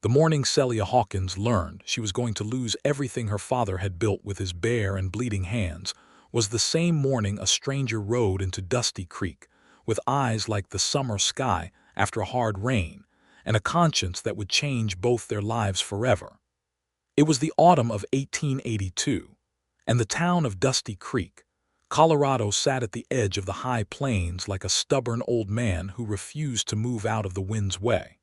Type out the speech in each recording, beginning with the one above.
The morning Celia Hawkins learned she was going to lose everything her father had built with his bare and bleeding hands was the same morning a stranger rode into Dusty Creek, with eyes like the summer sky after a hard rain, and a conscience that would change both their lives forever. It was the autumn of 1882, and the town of Dusty Creek, Colorado sat at the edge of the high plains like a stubborn old man who refused to move out of the wind's way.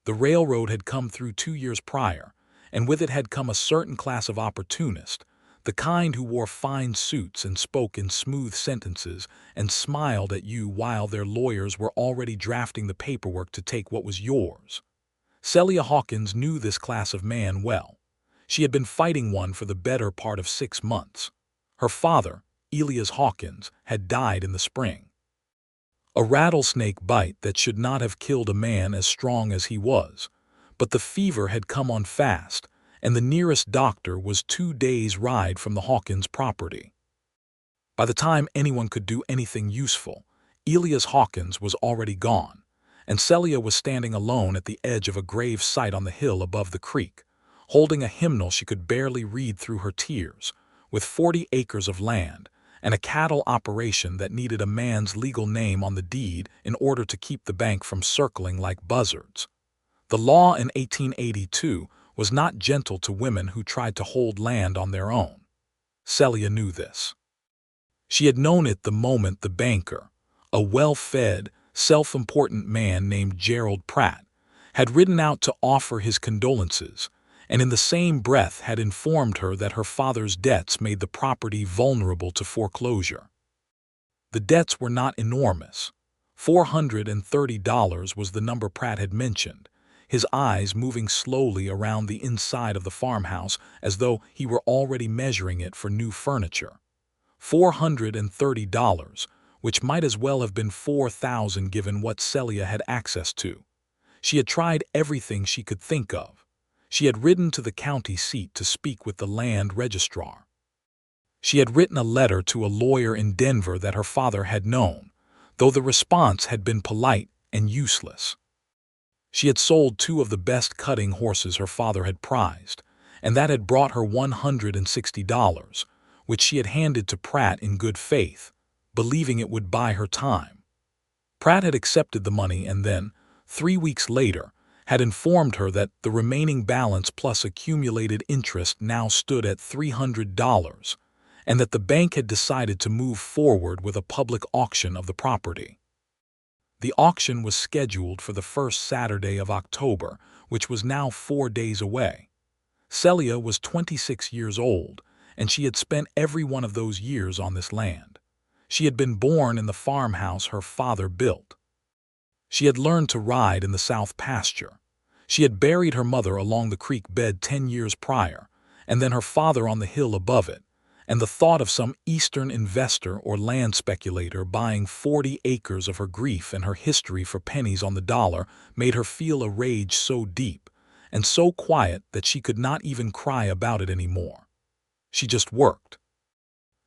The railroad had come through 2 years prior, and with it had come a certain class of opportunist, the kind who wore fine suits and spoke in smooth sentences and smiled at you while their lawyers were already drafting the paperwork to take what was yours. Celia Hawkins knew this class of man well. She had been fighting one for the better part of 6 months. Her father, Elias Hawkins, had died in the spring. A rattlesnake bite that should not have killed a man as strong as he was, but the fever had come on fast, and the nearest doctor was 2 days' ride from the Hawkins property. By the time anyone could do anything useful, Elias Hawkins was already gone, and Celia was standing alone at the edge of a grave site on the hill above the creek, holding a hymnal she could barely read through her tears, with 40 acres of land, and a cattle operation that needed a man's legal name on the deed in order to keep the bank from circling like buzzards. The law in 1882 was not gentle to women who tried to hold land on their own. Celia knew this. She had known it the moment the banker, a well-fed, self-important man named Gerald Pratt, had ridden out to offer his condolences, and in the same breath had informed her that her father's debts made the property vulnerable to foreclosure. The debts were not enormous. $430 was the number Pratt had mentioned, his eyes moving slowly around the inside of the farmhouse as though he were already measuring it for new furniture. $430, which might as well have been $4,000 given what Celia had access to. She had tried everything she could think of. She had ridden to the county seat to speak with the land registrar. She had written a letter to a lawyer in Denver that her father had known, though the response had been polite and useless. She had sold 2 of the best cutting horses her father had prized, and that had brought her $160, which she had handed to Pratt in good faith, believing it would buy her time. Pratt had accepted the money and then, 3 weeks later, had informed her that the remaining balance plus accumulated interest now stood at $300, and that the bank had decided to move forward with a public auction of the property. The auction was scheduled for the first Saturday of October, which was now 4 days away. Celia was 26 years old, and she had spent every one of those years on this land. She had been born in the farmhouse her father built. She had learned to ride in the south pasture. She had buried her mother along the creek bed 10 years prior, and then her father on the hill above it, and the thought of some eastern investor or land speculator buying 40 acres of her grief and her history for pennies on the dollar made her feel a rage so deep and so quiet that she could not even cry about it anymore. She just worked.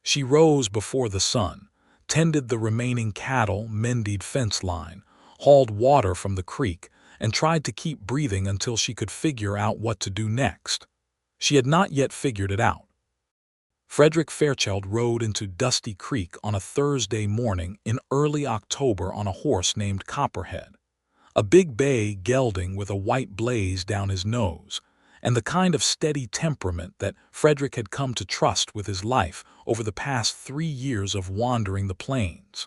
She rose before the sun, tended the remaining cattle, mended fence line, hauled water from the creek, and tried to keep breathing until she could figure out what to do next. She had not yet figured it out. Frederick Fairchild rode into Dusty Creek on a Thursday morning in early October on a horse named Copperhead, a big bay gelding with a white blaze down his nose, and the kind of steady temperament that Frederick had come to trust with his life over the past 3 years of wandering the plains.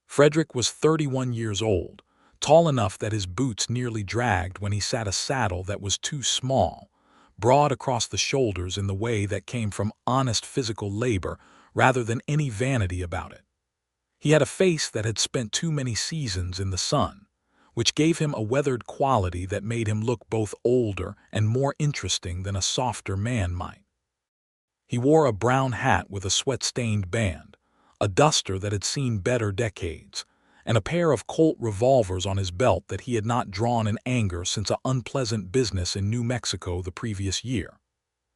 Frederick was 31 years old, tall enough that his boots nearly dragged when he sat a saddle that was too small, broad across the shoulders in the way that came from honest physical labor rather than any vanity about it. He had a face that had spent too many seasons in the sun, which gave him a weathered quality that made him look both older and more interesting than a softer man might. He wore a brown hat with a sweat-stained band, a duster that had seen better decades, and a pair of Colt revolvers on his belt that he had not drawn in anger since an unpleasant business in New Mexico the previous year.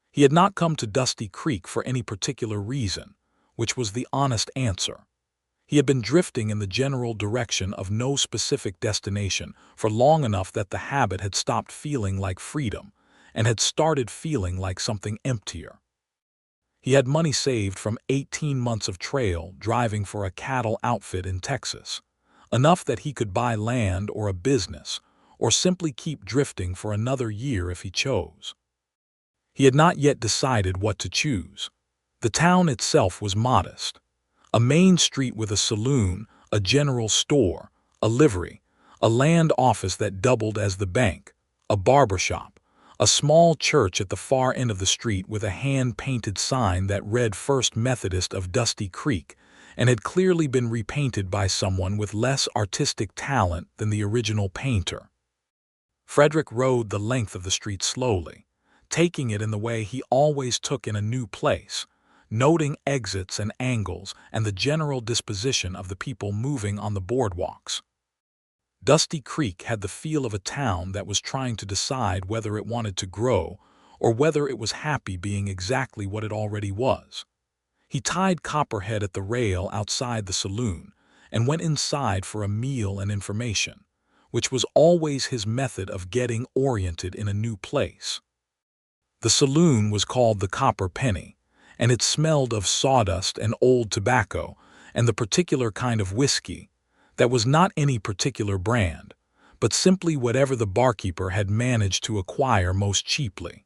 He had not come to Dusty Creek for any particular reason, which was the honest answer. He had been drifting in the general direction of no specific destination for long enough that the habit had stopped feeling like freedom and had started feeling like something emptier. He had money saved from 18 months of trail driving for a cattle outfit in Texas, enough that he could buy land or a business, or simply keep drifting for another year if he chose. He had not yet decided what to choose. The town itself was modest. A main street with a saloon, a general store, a livery, a land office that doubled as the bank, a barber shop, a small church at the far end of the street with a hand-painted sign that read First Methodist of Dusty Creek and had clearly been repainted by someone with less artistic talent than the original painter. Frederick rode the length of the street slowly, taking it in the way he always took in a new place, noting exits and angles and the general disposition of the people moving on the boardwalks. Dusty Creek had the feel of a town that was trying to decide whether it wanted to grow or whether it was happy being exactly what it already was. He tied Copperhead at the rail outside the saloon and went inside for a meal and information, which was always his method of getting oriented in a new place. The saloon was called the Copper Penny, and it smelled of sawdust and old tobacco and the particular kind of whiskey that was not any particular brand, but simply whatever the barkeeper had managed to acquire most cheaply.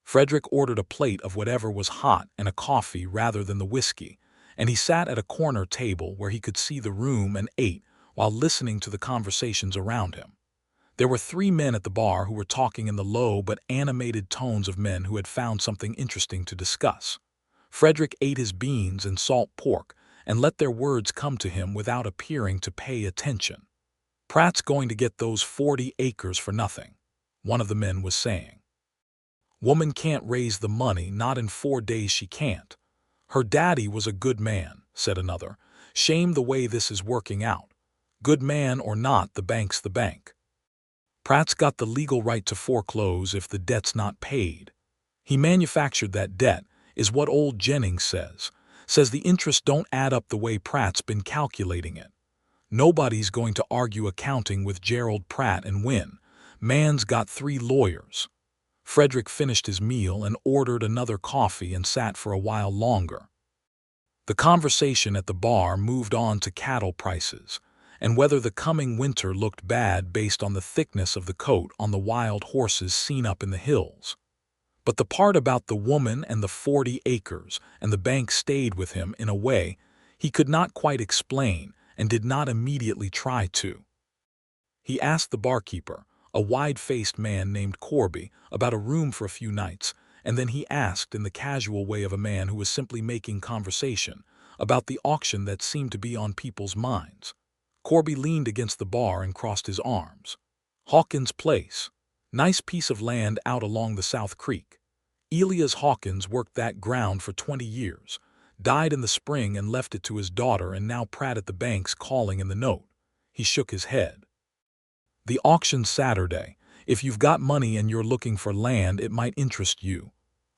Frederick ordered a plate of whatever was hot and a coffee rather than the whiskey, and he sat at a corner table where he could see the room and ate while listening to the conversations around him. There were 3 men at the bar who were talking in the low but animated tones of men who had found something interesting to discuss. Frederick ate his beans and salt pork and let their words come to him without appearing to pay attention. "Pratt's going to get those 40 acres for nothing," one of the men was saying. "Woman can't raise the money, not in 4 days she can't. Her daddy was a good man," said another. "Shame the way this is working out. Good man or not, the bank's the bank. Pratt's got the legal right to foreclose if the debt's not paid. He manufactured that debt, is what old Jennings says the interest don't add up the way Pratt's been calculating it. Nobody's going to argue accounting with Gerald Pratt and win. Man's got 3 lawyers. Frederick finished his meal and ordered another coffee and sat for a while longer. The conversation at the bar moved on to cattle prices, and whether the coming winter looked bad based on the thickness of the coat on the wild horses seen up in the hills. But the part about the woman and the 40 acres and the bank stayed with him in a way he could not quite explain and did not immediately try to. He asked the barkeeper, a wide-faced man named Corby, about a room for a few nights, and then he asked in the casual way of a man who was simply making conversation about the auction that seemed to be on people's minds. Corby leaned against the bar and crossed his arms. "Hawkins' place. Nice piece of land out along the South Creek. Elias Hawkins worked that ground for 20 years, died in the spring and left it to his daughter, and now Pratt at the bank's calling in the note." He shook his head. "The auction's Saturday. If you've got money and you're looking for land, it might interest you."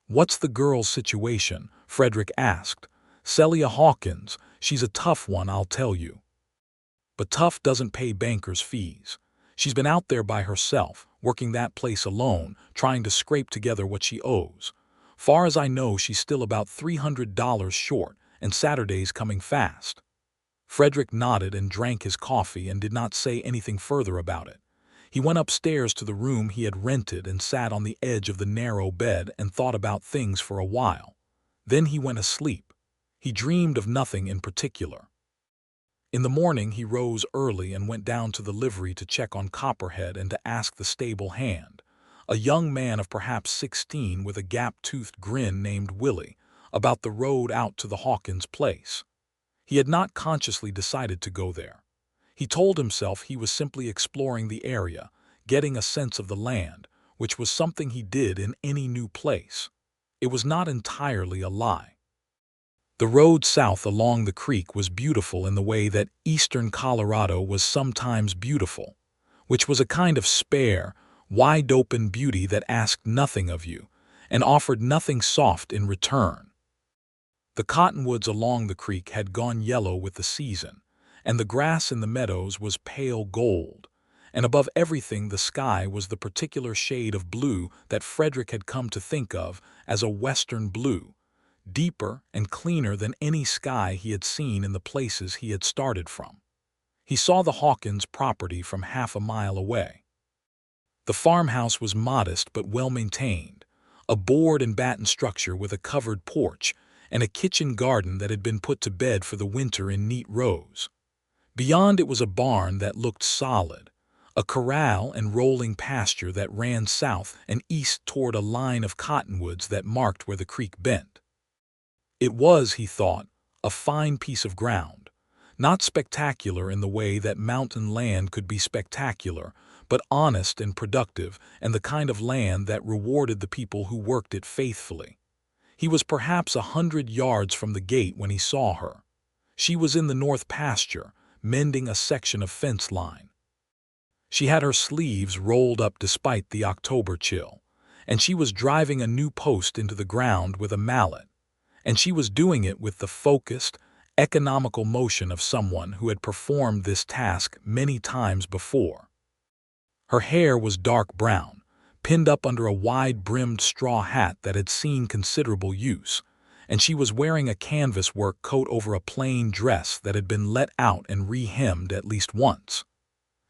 "What's the girl's situation?" Frederick asked. "Celia Hawkins. She's a tough one, I'll tell you. But tough doesn't pay bankers' fees. She's been out there by herself, working that place alone, trying to scrape together what she owes. Far as I know, she's still about $300 short, and Saturday's coming fast." Frederick nodded and drank his coffee and did not say anything further about it. He went upstairs to the room he had rented and sat on the edge of the narrow bed and thought about things for a while. Then he went asleep. He dreamed of nothing in particular. In the morning he rose early and went down to the livery to check on Copperhead and to ask the stable hand, a young man of perhaps 16 with a gap-toothed grin named Willie, about the road out to the Hawkins place. He had not consciously decided to go there. He told himself he was simply exploring the area, getting a sense of the land, which was something he did in any new place. It was not entirely a lie. The road south along the creek was beautiful in the way that eastern Colorado was sometimes beautiful, which was a kind of spare, wide-open beauty that asked nothing of you and offered nothing soft in return. The cottonwoods along the creek had gone yellow with the season, and the grass in the meadows was pale gold, and above everything the sky was the particular shade of blue that Frederick had come to think of as a western blue, deeper and cleaner than any sky he had seen in the places he had started from. He saw the Hawkins property from half a mile away. The farmhouse was modest but well-maintained, a board and batten structure with a covered porch and a kitchen garden that had been put to bed for the winter in neat rows. Beyond it was a barn that looked solid, a corral and rolling pasture that ran south and east toward a line of cottonwoods that marked where the creek bent. It was, he thought, a fine piece of ground, not spectacular in the way that mountain land could be spectacular, but honest and productive, and the kind of land that rewarded the people who worked it faithfully. He was perhaps 100 yards from the gate when he saw her. She was in the north pasture, mending a section of fence line. She had her sleeves rolled up despite the October chill, and she was driving a new post into the ground with a mallet, and she was doing it with the focused, economical motion of someone who had performed this task many times before. Her hair was dark brown, pinned up under a wide-brimmed straw hat that had seen considerable use, and she was wearing a canvas work coat over a plain dress that had been let out and re-hemmed at least once.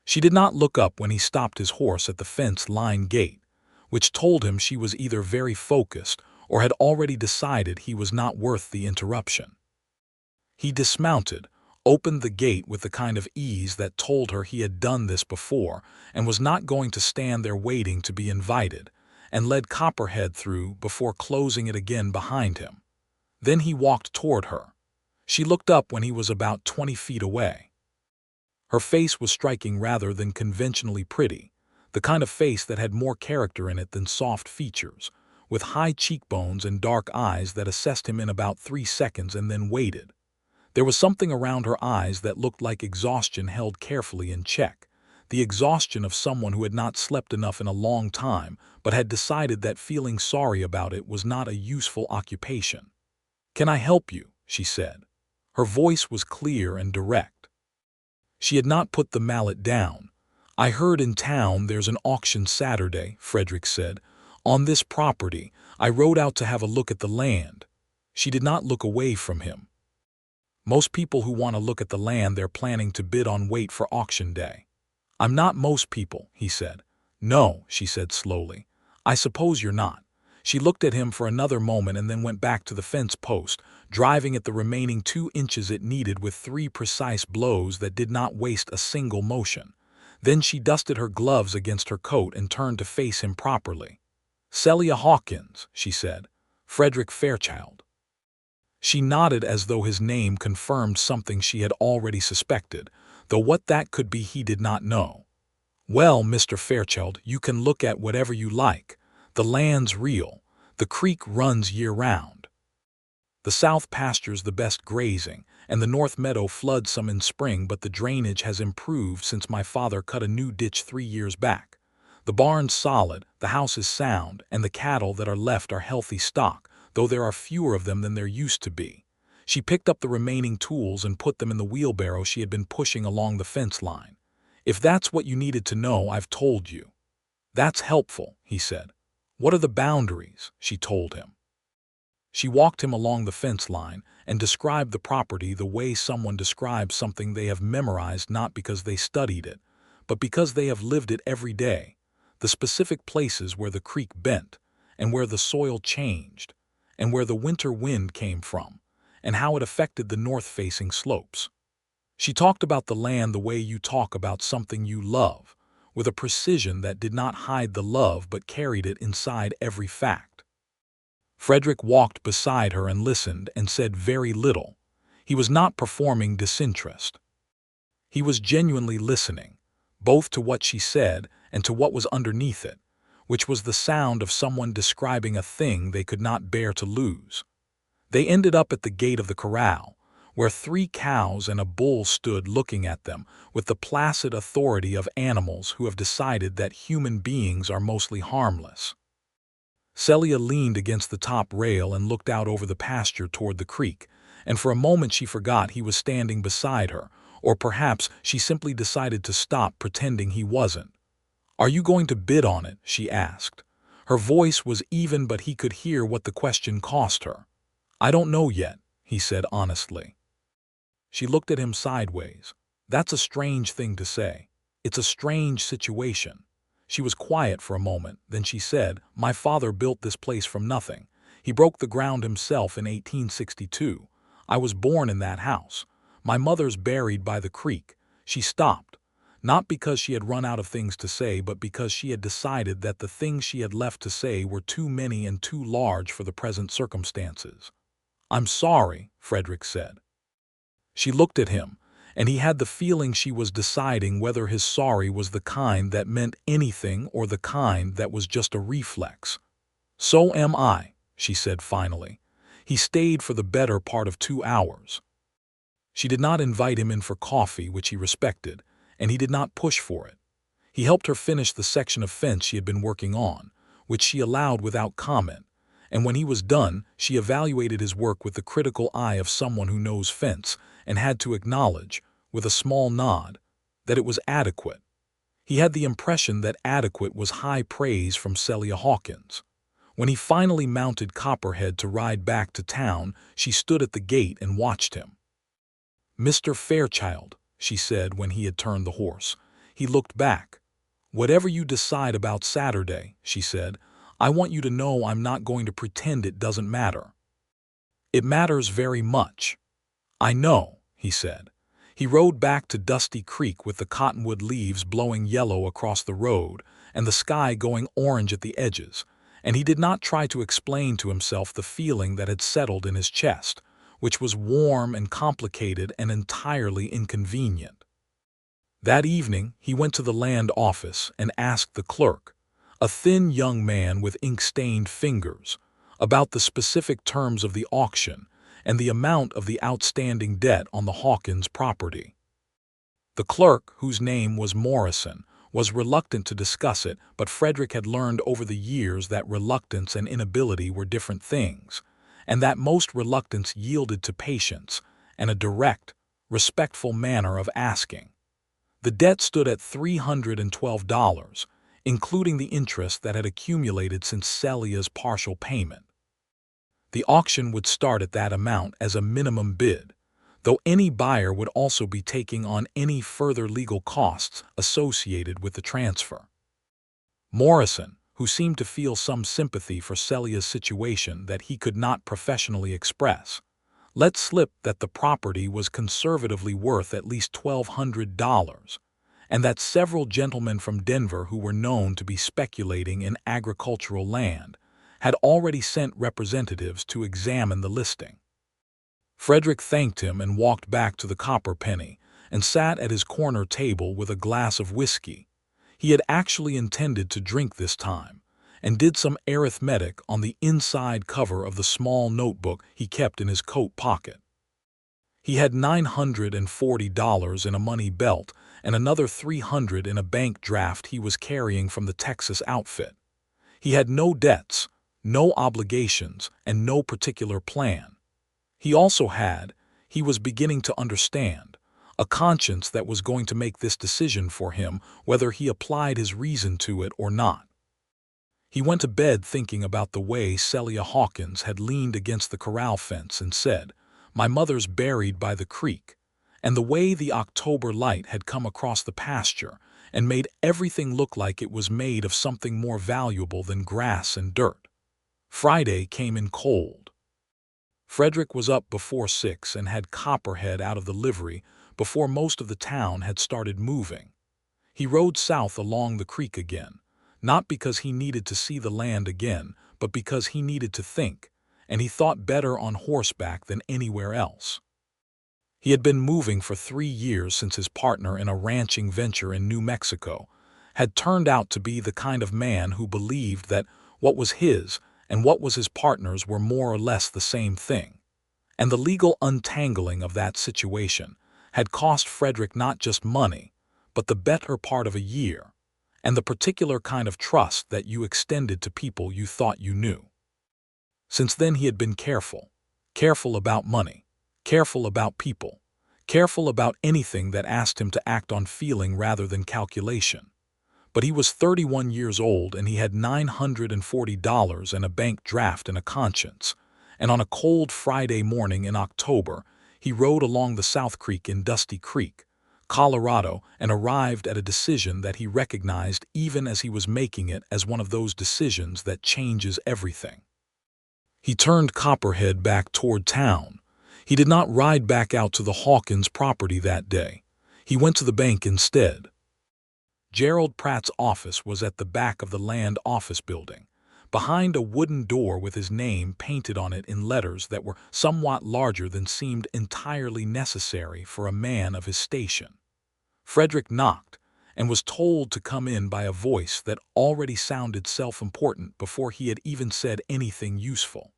She did not look up when he stopped his horse at the fence-line gate, which told him she was either very focused or had already decided he was not worth the interruption. He dismounted, opened the gate with the kind of ease that told her he had done this before and was not going to stand there waiting to be invited, and led Copperhead through before closing it again behind him. Then he walked toward her. She looked up when he was about 20 feet away. Her face was striking rather than conventionally pretty, the kind of face that had more character in it than soft features, with high cheekbones and dark eyes that assessed him in about 3 seconds and then waited. There was something around her eyes that looked like exhaustion held carefully in check, the exhaustion of someone who had not slept enough in a long time but had decided that feeling sorry about it was not a useful occupation. "Can I help you?" she said. Her voice was clear and direct. She had not put the mallet down. "I heard in town there's an auction Saturday," Frederick said. "On this property. I rode out to have a look at the land." She did not look away from him. "Most people who want to look at the land they're planning to bid on wait for auction day." "I'm not most people," he said. "No," she said slowly. "I suppose you're not." She looked at him for another moment and then went back to the fence post, driving at the remaining 2 inches it needed with 3 precise blows that did not waste a single motion. Then she dusted her gloves against her coat and turned to face him properly. "Celia Hawkins," she said. "Frederick Fairchild." She nodded as though his name confirmed something she had already suspected, though what that could be he did not know. "Well, Mr. Fairchild, you can look at whatever you like. The land's real. The creek runs year-round. The south pasture's the best grazing, and the north meadow floods some in spring, but the drainage has improved since my father cut a new ditch 3 years back. The barn's solid, the house is sound, and the cattle that are left are healthy stock, though there are fewer of them than there used to be." She picked up the remaining tools and put them in the wheelbarrow she had been pushing along the fence line. "If that's what you needed to know, I've told you." "That's helpful," he said. "What are the boundaries?" she told him. She walked him along the fence line and described the property the way someone describes something they have memorized, not because they studied it, but because they have lived it every day, the specific places where the creek bent, and where the soil changed, and where the winter wind came from, and how it affected the north-facing slopes. She talked about the land the way you talk about something you love, with a precision that did not hide the love but carried it inside every fact. Frederick walked beside her and listened and said very little. He was not performing disinterest. He was genuinely listening, both to what she said and to what was underneath it, which was the sound of someone describing a thing they could not bear to lose. They ended up at the gate of the corral, where 3 cows and a bull stood looking at them with the placid authority of animals who have decided that human beings are mostly harmless. Celia leaned against the top rail and looked out over the pasture toward the creek, and for a moment she forgot he was standing beside her, or perhaps she simply decided to stop pretending he wasn't. "Are you going to bid on it?" she asked. Her voice was even, but he could hear what the question cost her. "I don't know yet," he said honestly. She looked at him sideways. "That's a strange thing to say. It's a strange situation." She was quiet for a moment, then she said, "My father built this place from nothing. He broke the ground himself in 1862. I was born in that house. My mother's buried by the creek." She stopped, not because she had run out of things to say, but because she had decided that the things she had left to say were too many and too large for the present circumstances. "I'm sorry," Frederick said. She looked at him, and he had the feeling she was deciding whether his sorry was the kind that meant anything or the kind that was just a reflex. "So am I," she said finally. He stayed for the better part of 2 hours. She did not invite him in for coffee, which he respected, and he did not push for it. He helped her finish the section of fence she had been working on, which she allowed without comment, and when he was done, she evaluated his work with the critical eye of someone who knows fence and had to acknowledge, with a small nod, that it was adequate. He had the impression that adequate was high praise from Celia Hawkins. When he finally mounted Copperhead to ride back to town, she stood at the gate and watched him. "Mr. Fairchild," she said when he had turned the horse. He looked back. "Whatever you decide about Saturday," she said, "I want you to know I'm not going to pretend it doesn't matter." "It matters very much." "I know," he said. He rode back to Dusty Creek with the cottonwood leaves blowing yellow across the road and the sky going orange at the edges, and he did not try to explain to himself the feeling that had settled in his chest, which was warm and complicated and entirely inconvenient. That evening he went to the land office and asked the clerk, a thin young man with ink-stained fingers, about the specific terms of the auction and the amount of the outstanding debt on the Hawkins property. The clerk, whose name was Morrison, was reluctant to discuss it, but Frederick had learned over the years that reluctance and inability were different things, and that most reluctance yielded to patience and a direct, respectful manner of asking. The debt stood at $312, including the interest that had accumulated since Celia's partial payment. The auction would start at that amount as a minimum bid, though any buyer would also be taking on any further legal costs associated with the transfer. Morrison, who seemed to feel some sympathy for Celia's situation that he could not professionally express, let slip that the property was conservatively worth at least $1,200, and that several gentlemen from Denver who were known to be speculating in agricultural land had already sent representatives to examine the listing. Frederick thanked him and walked back to the Copper Penny and sat at his corner table with a glass of whiskey. He had actually intended to drink this time, and did some arithmetic on the inside cover of the small notebook he kept in his coat pocket. He had $940 in a money belt and another $300 in a bank draft he was carrying from the Texas outfit. He had no debts, no obligations, and no particular plan. He also had, he was beginning to understand, a conscience that was going to make this decision for him whether he applied his reason to it or not. He went to bed thinking about the way Celia Hawkins had leaned against the corral fence and said, "My mother's buried by the creek," and the way the October light had come across the pasture and made everything look like it was made of something more valuable than grass and dirt. Friday came in cold. Frederick was up before 6 and had Copperhead out of the livery before most of the town had started moving. He rode south along the creek again, not because he needed to see the land again, but because he needed to think, and he thought better on horseback than anywhere else. He had been moving for 3 years since his partner in a ranching venture in New Mexico had turned out to be the kind of man who believed that what was his and what was his partner's were more or less the same thing, and the legal untangling of that situation had cost Frederick not just money, but the better part of a year, and the particular kind of trust that you extended to people you thought you knew. Since then he had been careful. Careful about money. Careful about people. Careful about anything that asked him to act on feeling rather than calculation. But he was 31 years old and he had $940 and a bank draft and a conscience. And on a cold Friday morning in October, he rode along the South Creek in Dusty Creek, Colorado, and arrived at a decision that he recognized even as he was making it as one of those decisions that changes everything. He turned Copperhead back toward town. He did not ride back out to the Hawkins property that day. He went to the bank instead. Gerald Pratt's office was at the back of the land office building, behind a wooden door with his name painted on it in letters that were somewhat larger than seemed entirely necessary for a man of his station. Frederick knocked and was told to come in by a voice that already sounded self-important before he had even said anything useful.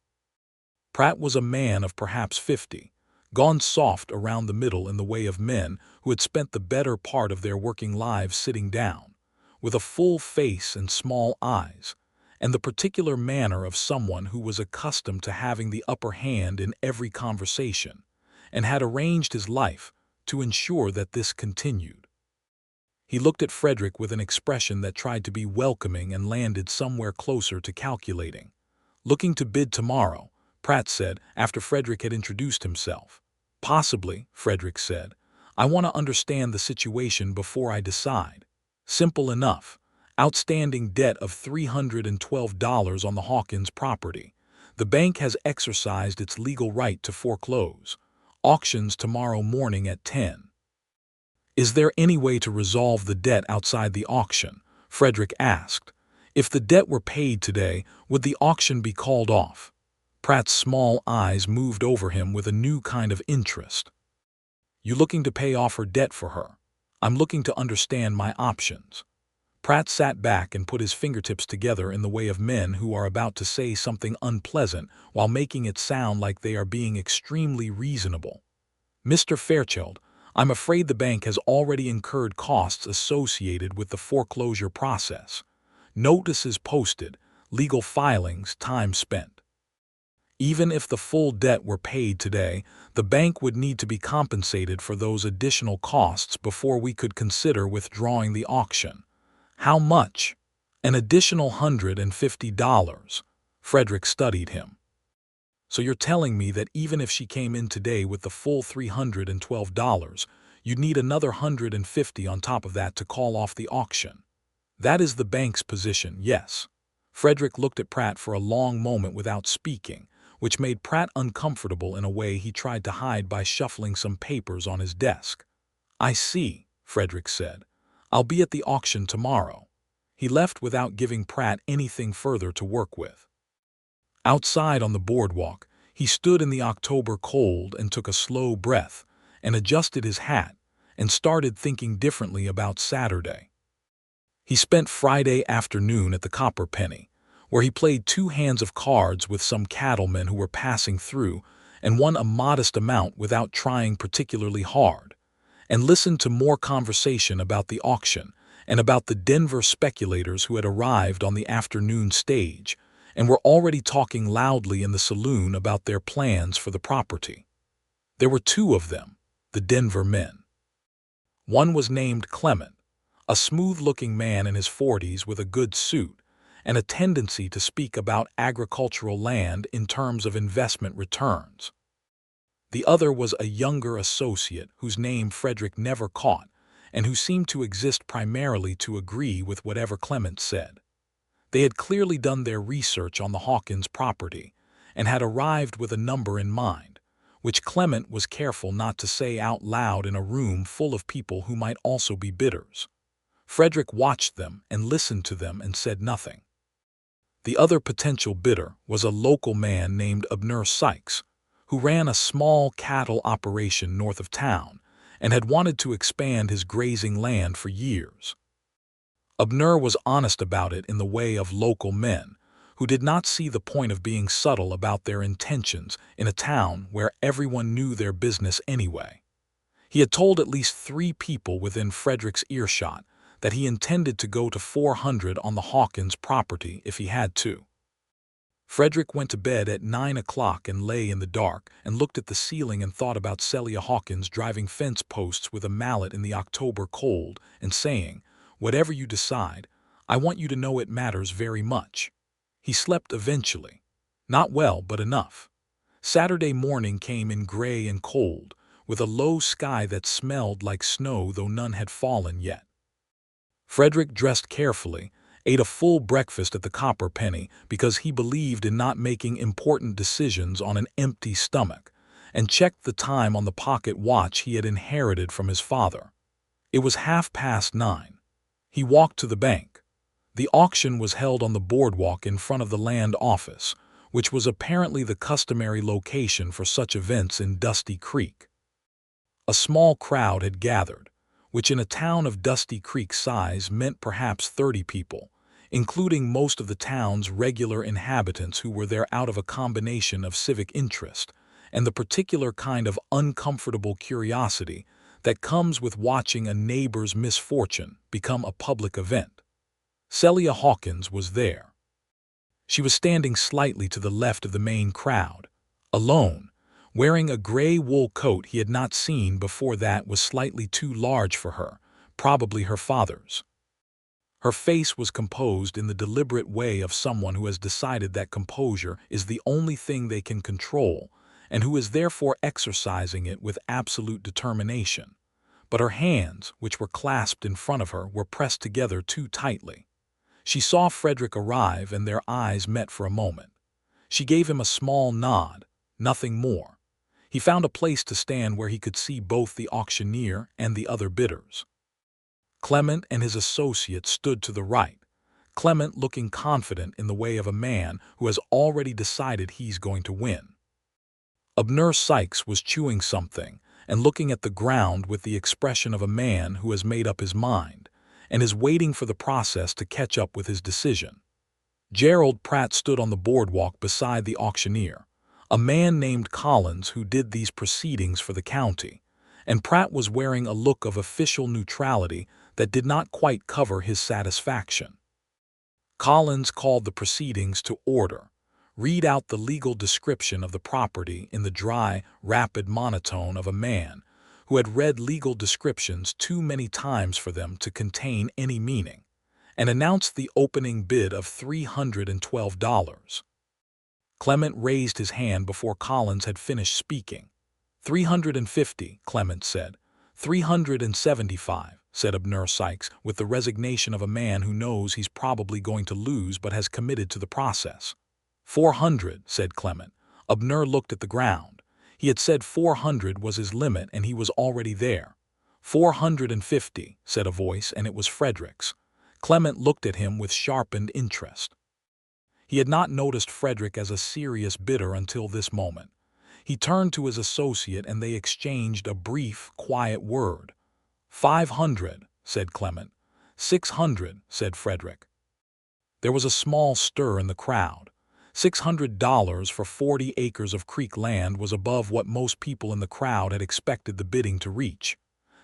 Pratt was a man of perhaps 50, gone soft around the middle in the way of men who had spent the better part of their working lives sitting down, with a full face and small eyes, and the particular manner of someone who was accustomed to having the upper hand in every conversation, and had arranged his life to ensure that this continued. He looked at Frederick with an expression that tried to be welcoming and landed somewhere closer to calculating. "Looking to bid tomorrow," Pratt said after Frederick had introduced himself. "Possibly," Frederick said. "I want to understand the situation before I decide." "Simple enough. Outstanding debt of $312 on the Hawkins property. The bank has exercised its legal right to foreclose. Auctions tomorrow morning at 10. "Is there any way to resolve the debt outside the auction?" Frederick asked. "If the debt were paid today, would the auction be called off?" Pratt's small eyes moved over him with a new kind of interest. "You looking to pay off her debt for her?" "I'm looking to understand my options." Pratt sat back and put his fingertips together in the way of men who are about to say something unpleasant while making it sound like they are being extremely reasonable. "Mr. Fairchild, I'm afraid the bank has already incurred costs associated with the foreclosure process. Notices posted, legal filings, time spent. Even if the full debt were paid today, the bank would need to be compensated for those additional costs before we could consider withdrawing the auction." "How much?" "An additional $150. Frederick studied him. "So you're telling me that even if she came in today with the full $312, you'd need another $150 on top of that to call off the auction?" "That is the bank's position, yes." Frederick looked at Pratt for a long moment without speaking, which made Pratt uncomfortable in a way he tried to hide by shuffling some papers on his desk. "I see," Frederick said. "I'll be at the auction tomorrow." He left without giving Pratt anything further to work with. Outside on the boardwalk, he stood in the October cold and took a slow breath, and adjusted his hat, and started thinking differently about Saturday. He spent Friday afternoon at the Copper Penny, where he played 2 hands of cards with some cattlemen who were passing through, and won a modest amount without trying particularly hard, and listened to more conversation about the auction and about the Denver speculators who had arrived on the afternoon stage, and were already talking loudly in the saloon about their plans for the property. There were 2 of them, the Denver men. One was named Clement, a smooth-looking man in his 40s with a good suit, and a tendency to speak about agricultural land in terms of investment returns. The other was a younger associate whose name Frederick never caught, and who seemed to exist primarily to agree with whatever Clement said. They had clearly done their research on the Hawkins property, and had arrived with a number in mind, which Clement was careful not to say out loud in a room full of people who might also be bidders. Frederick watched them and listened to them and said nothing. The other potential bidder was a local man named Abner Sykes, who ran a small cattle operation north of town and had wanted to expand his grazing land for years. Abner was honest about it in the way of local men, who did not see the point of being subtle about their intentions in a town where everyone knew their business anyway. He had told at least 3 people within Frederick's earshot that he intended to go to 400 on the Hawkins property if he had to. Frederick went to bed at 9 o'clock and lay in the dark and looked at the ceiling and thought about Celia Hawkins driving fence posts with a mallet in the October cold and saying, "Whatever you decide, I want you to know it matters very much." He slept eventually. Not well, but enough. Saturday morning came in gray and cold, with a low sky that smelled like snow though none had fallen yet. Frederick dressed carefully, ate a full breakfast at the Copper Penny because he believed in not making important decisions on an empty stomach, and checked the time on the pocket watch he had inherited from his father. It was 9:30. He walked to the bank. The auction was held on the boardwalk in front of the land office, which was apparently the customary location for such events in Dusty Creek. A small crowd had gathered, which in a town of Dusty Creek size meant perhaps 30 people, including most of the town's regular inhabitants who were there out of a combination of civic interest and the particular kind of uncomfortable curiosity that comes with watching a neighbor's misfortune become a public event. Celia Hawkins was there. She was standing slightly to the left of the main crowd, alone, wearing a gray wool coat he had not seen before that was slightly too large for her, probably her father's. Her face was composed in the deliberate way of someone who has decided that composure is the only thing they can control and who is therefore exercising it with absolute determination. But her hands, which were clasped in front of her, were pressed together too tightly. She saw Frederick arrive and their eyes met for a moment. She gave him a small nod, nothing more. He found a place to stand where he could see both the auctioneer and the other bidders. Clement and his associate stood to the right, Clement looking confident in the way of a man who has already decided he's going to win. Abner Sykes was chewing something and looking at the ground with the expression of a man who has made up his mind and is waiting for the process to catch up with his decision. Gerald Pratt stood on the boardwalk beside the auctioneer, a man named Collins who did these proceedings for the county, and Pratt was wearing a look of official neutrality that did not quite cover his satisfaction. Collins called the proceedings to order, read out the legal description of the property in the dry, rapid monotone of a man who had read legal descriptions too many times for them to contain any meaning, and announced the opening bid of $312. Clement raised his hand before Collins had finished speaking. $350, Clement said. $375, said Abner Sykes, with the resignation of a man who knows he's probably going to lose but has committed to the process. $400, said Clement. Abner looked at the ground. He had said 400 was his limit and he was already there. $450, said a voice, and it was Frederick's. Clement looked at him with sharpened interest. He had not noticed Frederick as a serious bidder until this moment. He turned to his associate and they exchanged a brief, quiet word. 500, said Clement. 600, said Frederick. There was a small stir in the crowd. $600 for 40 acres of creek land was above what most people in the crowd had expected the bidding to reach.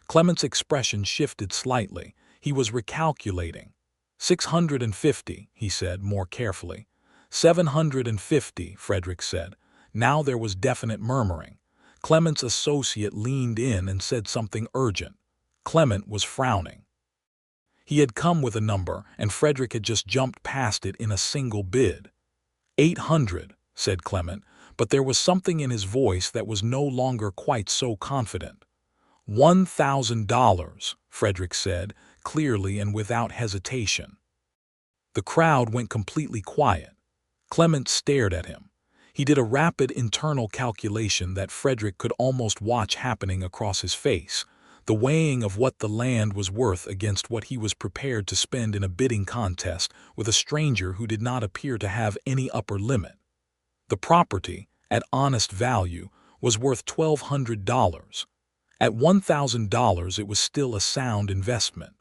Clement's expression shifted slightly. He was recalculating. 650, he said more carefully. 750, Frederick said. Now there was definite murmuring. Clement's associate leaned in and said something urgent. Clement was frowning. He had come with a number, and Frederick had just jumped past it in a single bid. 800, said Clement, but there was something in his voice that was no longer quite so confident. $1,000, Frederick said, clearly and without hesitation. The crowd went completely quiet. Clement stared at him. He did a rapid internal calculation that Frederick could almost watch happening across his face, the weighing of what the land was worth against what he was prepared to spend in a bidding contest with a stranger who did not appear to have any upper limit. The property, at honest value, was worth $1,200. At $1,000 it was still a sound investment.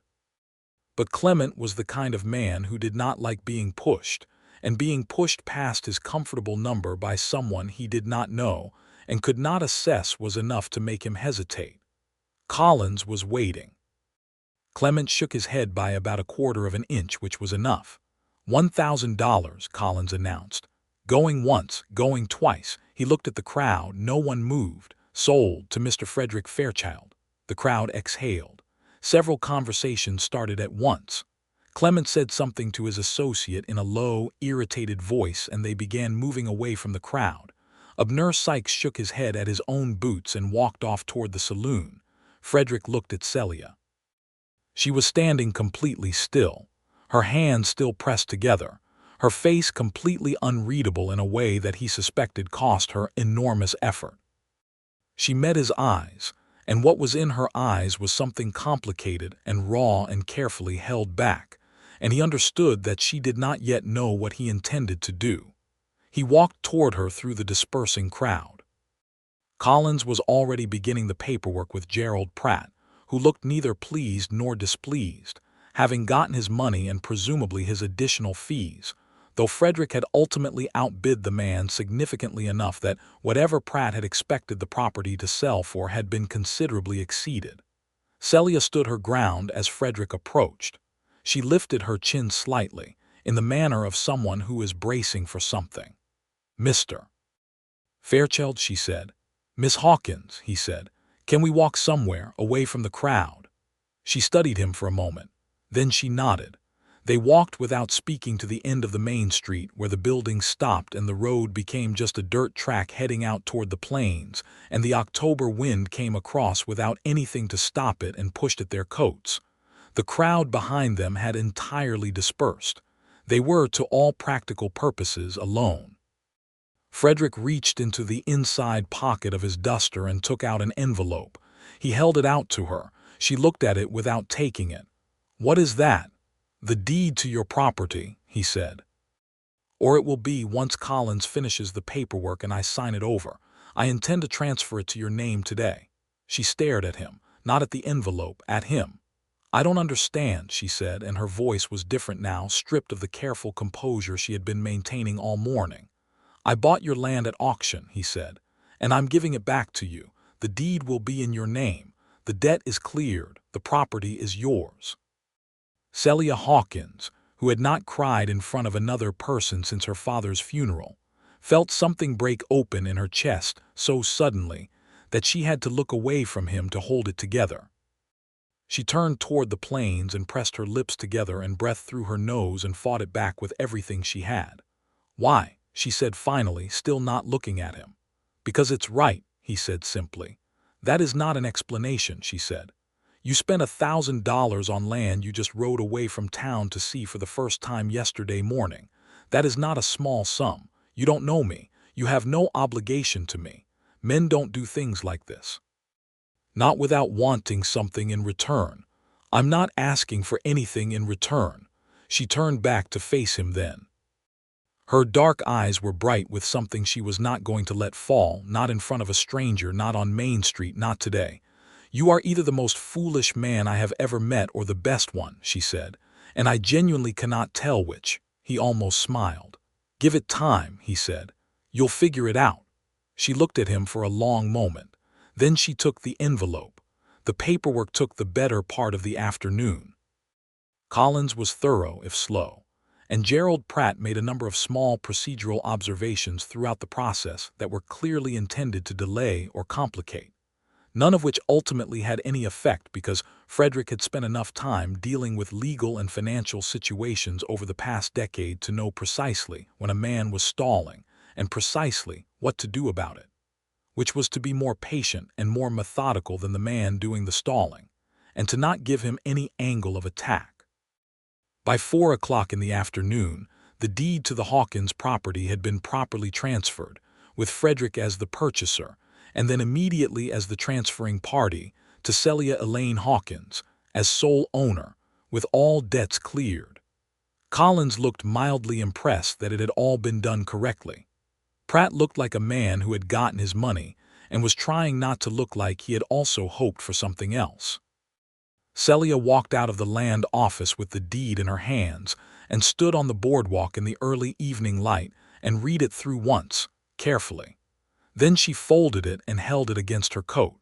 But Clement was the kind of man who did not like being pushed, and being pushed past his comfortable number by someone he did not know and could not assess was enough to make him hesitate. Collins was waiting. Clement shook his head by about a quarter of an inch, which was enough. $1,000, Collins announced. Going once, going twice. He looked at the crowd. No one moved. Sold to Mr. Frederick Fairchild. The crowd exhaled. Several conversations started at once. Clement said something to his associate in a low, irritated voice, and they began moving away from the crowd. Abner Sykes shook his head at his own boots and walked off toward the saloon. Frederick looked at Celia. She was standing completely still, her hands still pressed together, her face completely unreadable in a way that he suspected cost her enormous effort. She met his eyes, and what was in her eyes was something complicated and raw and carefully held back, and he understood that she did not yet know what he intended to do. He walked toward her through the dispersing crowd. Collins was already beginning the paperwork with Gerald Pratt, who looked neither pleased nor displeased, having gotten his money and presumably his additional fees, though Frederick had ultimately outbid the man significantly enough that whatever Pratt had expected the property to sell for had been considerably exceeded. Celia stood her ground as Frederick approached. She lifted her chin slightly, in the manner of someone who is bracing for something. "Mr. Fairchild," she said. "Miss Hawkins," he said. "Can we walk somewhere, away from the crowd?" She studied him for a moment. Then she nodded. They walked without speaking to the end of the main street where the buildings stopped and the road became just a dirt track heading out toward the plains, and the October wind came across without anything to stop it and pushed at their coats. The crowd behind them had entirely dispersed. They were, to all practical purposes, alone. Frederick reached into the inside pocket of his duster and took out an envelope. He held it out to her. She looked at it without taking it. "What is that?" "The deed to your property," he said. "Or it will be once Collins finishes the paperwork and I sign it over. I intend to transfer it to your name today." She stared at him, not at the envelope, at him. "I don't understand," she said, and her voice was different now, stripped of the careful composure she had been maintaining all morning. "I bought your land at auction," he said, "and I'm giving it back to you. The deed will be in your name. The debt is cleared. The property is yours." Celia Hawkins, who had not cried in front of another person since her father's funeral, felt something break open in her chest so suddenly that she had to look away from him to hold it together. She turned toward the plains and pressed her lips together and breath through her nose and fought it back with everything she had. "Why?" she said finally, still not looking at him. "Because it's right," he said simply. "That is not an explanation," she said. "You spent $1,000 on land you just rode away from town to see for the first time yesterday morning. That is not a small sum. You don't know me. You have no obligation to me. Men don't do things like this. Not without wanting something in return. I'm not asking for anything in return." She turned back to face him then. Her dark eyes were bright with something she was not going to let fall, not in front of a stranger, not on Main Street, not today. "You are either the most foolish man I have ever met or the best one," she said, "and I genuinely cannot tell which." He almost smiled. "Give it time," he said. "You'll figure it out." She looked at him for a long moment. Then she took the envelope. The paperwork took the better part of the afternoon. Collins was thorough, if slow, and Gerald Pratt made a number of small procedural observations throughout the process that were clearly intended to delay or complicate, none of which ultimately had any effect because Frederick had spent enough time dealing with legal and financial situations over the past decade to know precisely when a man was stalling and precisely what to do about it, which was to be more patient and more methodical than the man doing the stalling, and to not give him any angle of attack. By 4 o'clock in the afternoon, the deed to the Hawkins property had been properly transferred, with Frederick as the purchaser, and then immediately as the transferring party, to Celia Elaine Hawkins, as sole owner, with all debts cleared. Collins looked mildly impressed that it had all been done correctly. Pratt looked like a man who had gotten his money and was trying not to look like he had also hoped for something else. Celia walked out of the land office with the deed in her hands and stood on the boardwalk in the early evening light and read it through once, carefully. Then she folded it and held it against her coat.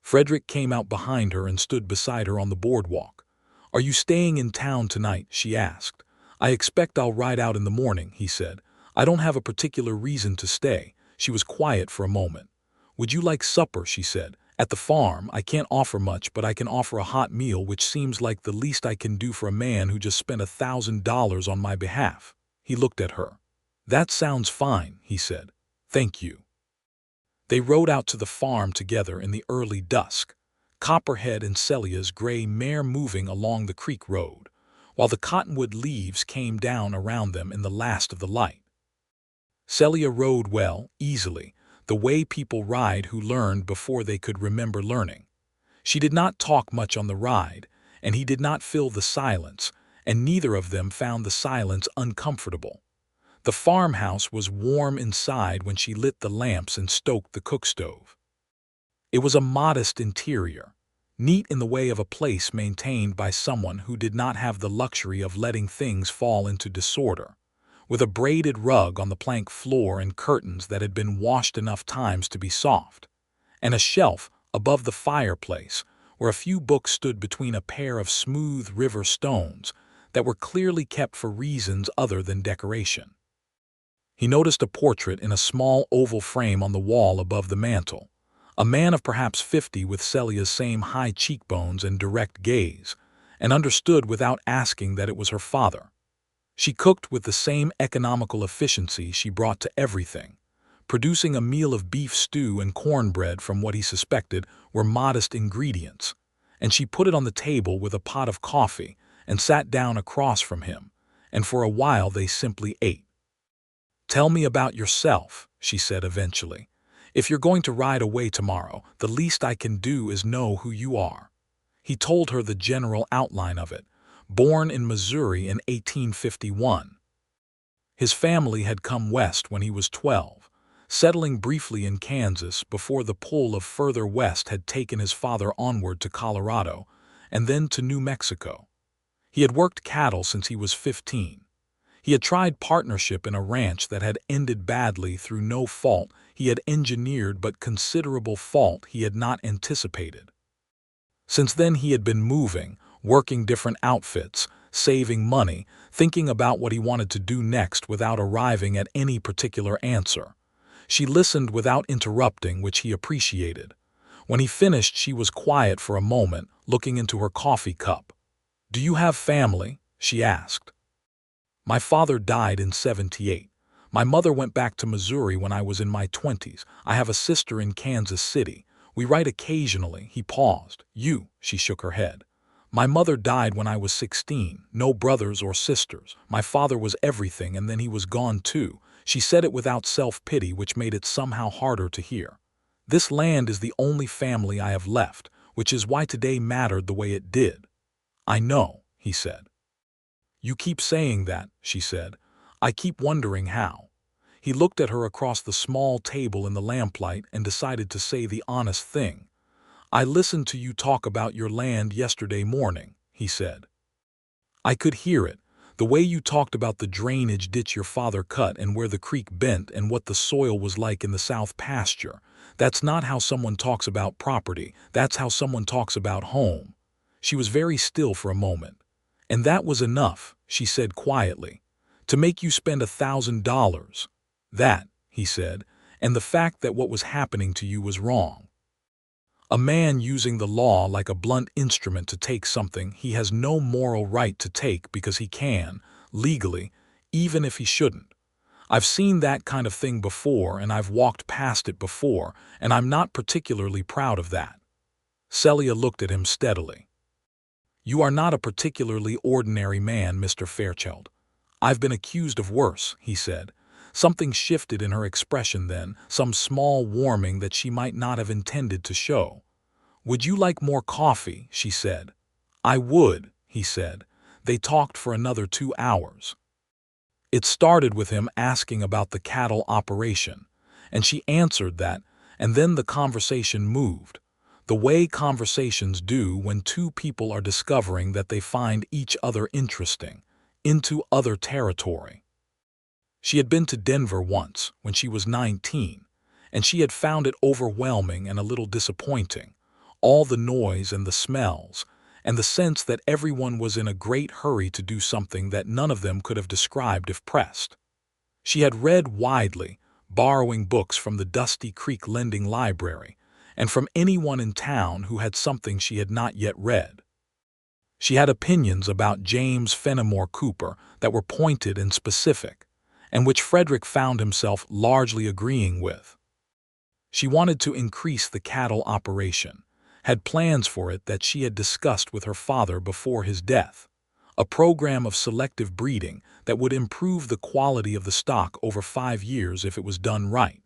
Frederick came out behind her and stood beside her on the boardwalk. "Are you staying in town tonight?" she asked. "I expect I'll ride out in the morning," he said. "I don't have a particular reason to stay." She was quiet for a moment. "Would you like supper?" she said. "At the farm, I can't offer much, but I can offer a hot meal, which seems like the least I can do for a man who just spent $1,000 on my behalf." He looked at her. "That sounds fine," he said. "Thank you." They rode out to the farm together in the early dusk, Copperhead and Celia's gray mare moving along the creek road, while the cottonwood leaves came down around them in the last of the light. Celia rode well, easily, the way people ride who learned before they could remember learning. She did not talk much on the ride, and he did not fill the silence, and neither of them found the silence uncomfortable. The farmhouse was warm inside when she lit the lamps and stoked the cookstove. It was a modest interior, neat in the way of a place maintained by someone who did not have the luxury of letting things fall into disorder, with a braided rug on the plank floor and curtains that had been washed enough times to be soft, and a shelf above the fireplace where a few books stood between a pair of smooth river stones that were clearly kept for reasons other than decoration. He noticed a portrait in a small oval frame on the wall above the mantel, a man of perhaps 50 with Celia's same high cheekbones and direct gaze, and understood without asking that it was her father. She cooked with the same economical efficiency she brought to everything, producing a meal of beef stew and cornbread from what he suspected were modest ingredients, and she put it on the table with a pot of coffee and sat down across from him, and for a while they simply ate. "Tell me about yourself," she said eventually. "If you're going to ride away tomorrow, the least I can do is know who you are." He told her the general outline of it. Born in Missouri in 1851. His family had come west when he was 12, settling briefly in Kansas before the pull of further west had taken his father onward to Colorado and then to New Mexico. He had worked cattle since he was 15. He had tried partnership in a ranch that had ended badly through no fault he had engineered but considerable fault he had not anticipated. Since then he had been moving, working different outfits, saving money, thinking about what he wanted to do next without arriving at any particular answer. She listened without interrupting, which he appreciated. When he finished, she was quiet for a moment, looking into her coffee cup. "Do you have family?" she asked. "My father died in '78. My mother went back to Missouri when I was in my 20s. I have a sister in Kansas City. We write occasionally." He paused. "You?" She shook her head. "My mother died when I was 16. No brothers or sisters. My father was everything, and then he was gone too." She said it without self-pity, which made it somehow harder to hear. "This land is the only family I have left, which is why today mattered the way it did." "I know," he said. "You keep saying that," she said. "I keep wondering how." He looked at her across the small table in the lamplight and decided to say the honest thing. "I listened to you talk about your land yesterday morning," he said. "I could hear it, the way you talked about the drainage ditch your father cut and where the creek bent and what the soil was like in the south pasture. That's not how someone talks about property, that's how someone talks about home." She was very still for a moment. "And that was enough," she said quietly, "to make you spend $1,000. That," he said, "and the fact that what was happening to you was wrong. A man using the law like a blunt instrument to take something he has no moral right to take because he can, legally, even if he shouldn't. I've seen that kind of thing before, and I've walked past it before, and I'm not particularly proud of that." Celia looked at him steadily. "You are not a particularly ordinary man, Mr. Fairchild. I've been accused of worse," he said. Something shifted in her expression then, some small warming that she might not have intended to show. "Would you like more coffee?" she said. "I would," he said. They talked for another 2 hours. It started with him asking about the cattle operation, and she answered that, and then the conversation moved, the way conversations do when two people are discovering that they find each other interesting, into other territory. She had been to Denver once, when she was 19, and she had found it overwhelming and a little disappointing, all the noise and the smells, and the sense that everyone was in a great hurry to do something that none of them could have described if pressed. She had read widely, borrowing books from the Dusty Creek Lending Library, and from anyone in town who had something she had not yet read. She had opinions about James Fenimore Cooper that were pointed and specific, and which Frederick found himself largely agreeing with. She wanted to increase the cattle operation, had plans for it that she had discussed with her father before his death, a program of selective breeding that would improve the quality of the stock over 5 years if it was done right.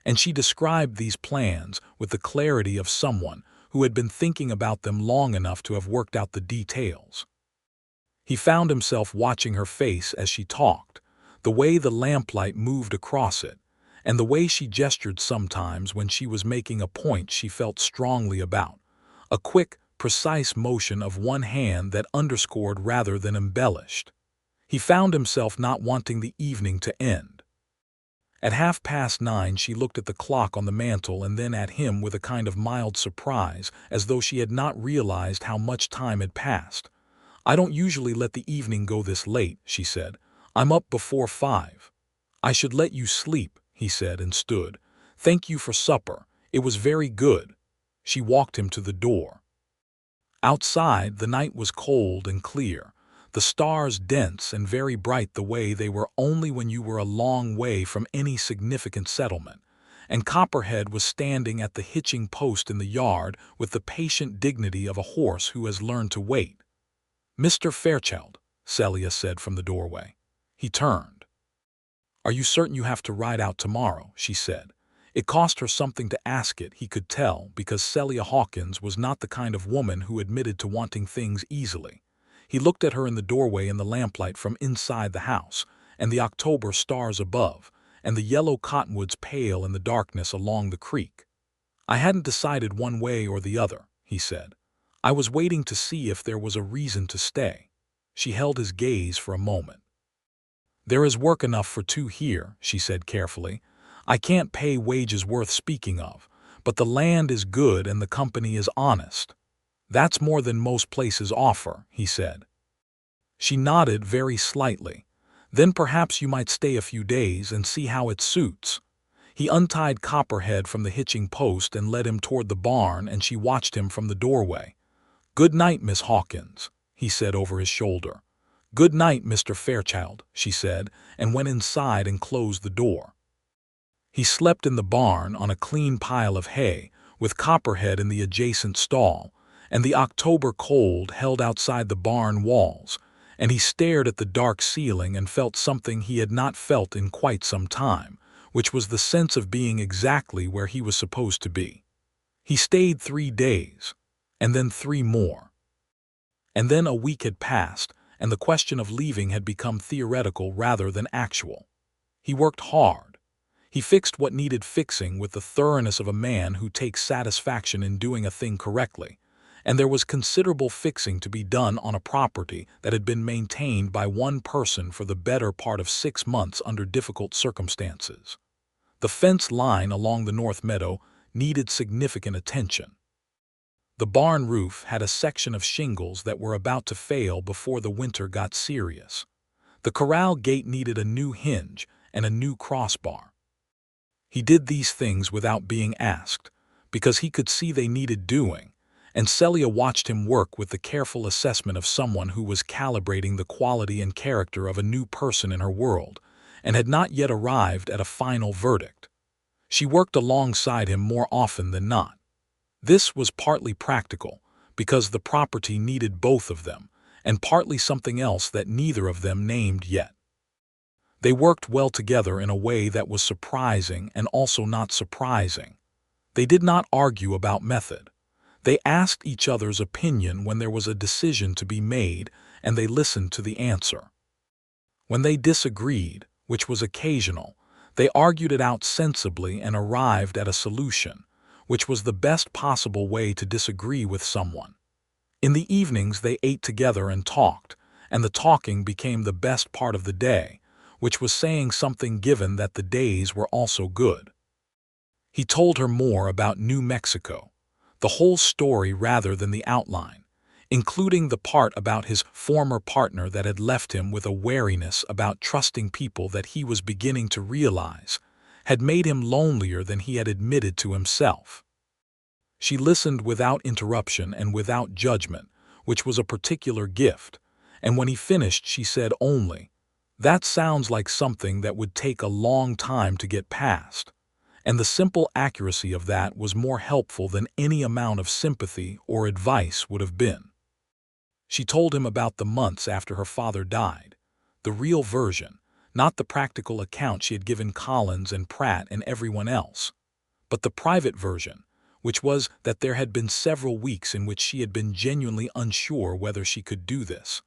And she described these plans with the clarity of someone who had been thinking about them long enough to have worked out the details. He found himself watching her face as she talked, the way the lamplight moved across it, and the way she gestured sometimes when she was making a point she felt strongly about, a quick, precise motion of one hand that underscored rather than embellished. He found himself not wanting the evening to end. At 9:30 she looked at the clock on the mantel and then at him with a kind of mild surprise, as though she had not realized how much time had passed. "I don't usually let the evening go this late," she said. "I'm up before 5. "I should let you sleep," he said and stood. "Thank you for supper. It was very good." She walked him to the door. Outside, the night was cold and clear, the stars dense and very bright the way they were only when you were a long way from any significant settlement, and Copperhead was standing at the hitching post in the yard with the patient dignity of a horse who has learned to wait. "Mr. Fairchild," Celia said from the doorway. He turned. "Are you certain you have to ride out tomorrow?" she said. It cost her something to ask it, he could tell, because Celia Hawkins was not the kind of woman who admitted to wanting things easily. He looked at her in the doorway in the lamplight from inside the house, and the October stars above, and the yellow cottonwoods pale in the darkness along the creek. "I hadn't decided one way or the other," he said. "I was waiting to see if there was a reason to stay." She held his gaze for a moment. "There is work enough for 2 here," she said carefully. "I can't pay wages worth speaking of, but the land is good and the company is honest." "That's more than most places offer," he said. She nodded very slightly. "Then perhaps you might stay a few days and see how it suits." He untied Copperhead from the hitching post and led him toward the barn, and she watched him from the doorway. "Good night, Miss Hawkins," he said over his shoulder. "Good night, Mr. Fairchild," she said, and went inside and closed the door. He slept in the barn on a clean pile of hay, with Copperhead in the adjacent stall, and the October cold held outside the barn walls, and he stared at the dark ceiling and felt something he had not felt in quite some time, which was the sense of being exactly where he was supposed to be. He stayed 3 days, and then 3 more. And then a week had passed, and the question of leaving had become theoretical rather than actual. He worked hard. He fixed what needed fixing with the thoroughness of a man who takes satisfaction in doing a thing correctly, and there was considerable fixing to be done on a property that had been maintained by one person for the better part of 6 months under difficult circumstances. The fence line along the north meadow needed significant attention. The barn roof had a section of shingles that were about to fail before the winter got serious. The corral gate needed a new hinge and a new crossbar. He did these things without being asked, because he could see they needed doing, and Celia watched him work with the careful assessment of someone who was calibrating the quality and character of a new person in her world, and had not yet arrived at a final verdict. She worked alongside him more often than not. This was partly practical, because the property needed both of them, and partly something else that neither of them named yet. They worked well together in a way that was surprising and also not surprising. They did not argue about method. They asked each other's opinion when there was a decision to be made, and they listened to the answer. When they disagreed, which was occasional, they argued it out sensibly and arrived at a solution, which was the best possible way to disagree with someone. In the evenings they ate together and talked, and the talking became the best part of the day, which was saying something given that the days were also good. He told her more about New Mexico, the whole story rather than the outline, including the part about his former partner that had left him with a wariness about trusting people that he was beginning to realize had made him lonelier than he had admitted to himself. She listened without interruption and without judgment, which was a particular gift, and when he finished she said only, "That sounds like something that would take a long time to get past," and the simple accuracy of that was more helpful than any amount of sympathy or advice would have been. She told him about the months after her father died, the real version, not the practical account she had given Collins and Pratt and everyone else, but the private version, which was that there had been several weeks in which she had been genuinely unsure whether she could do this,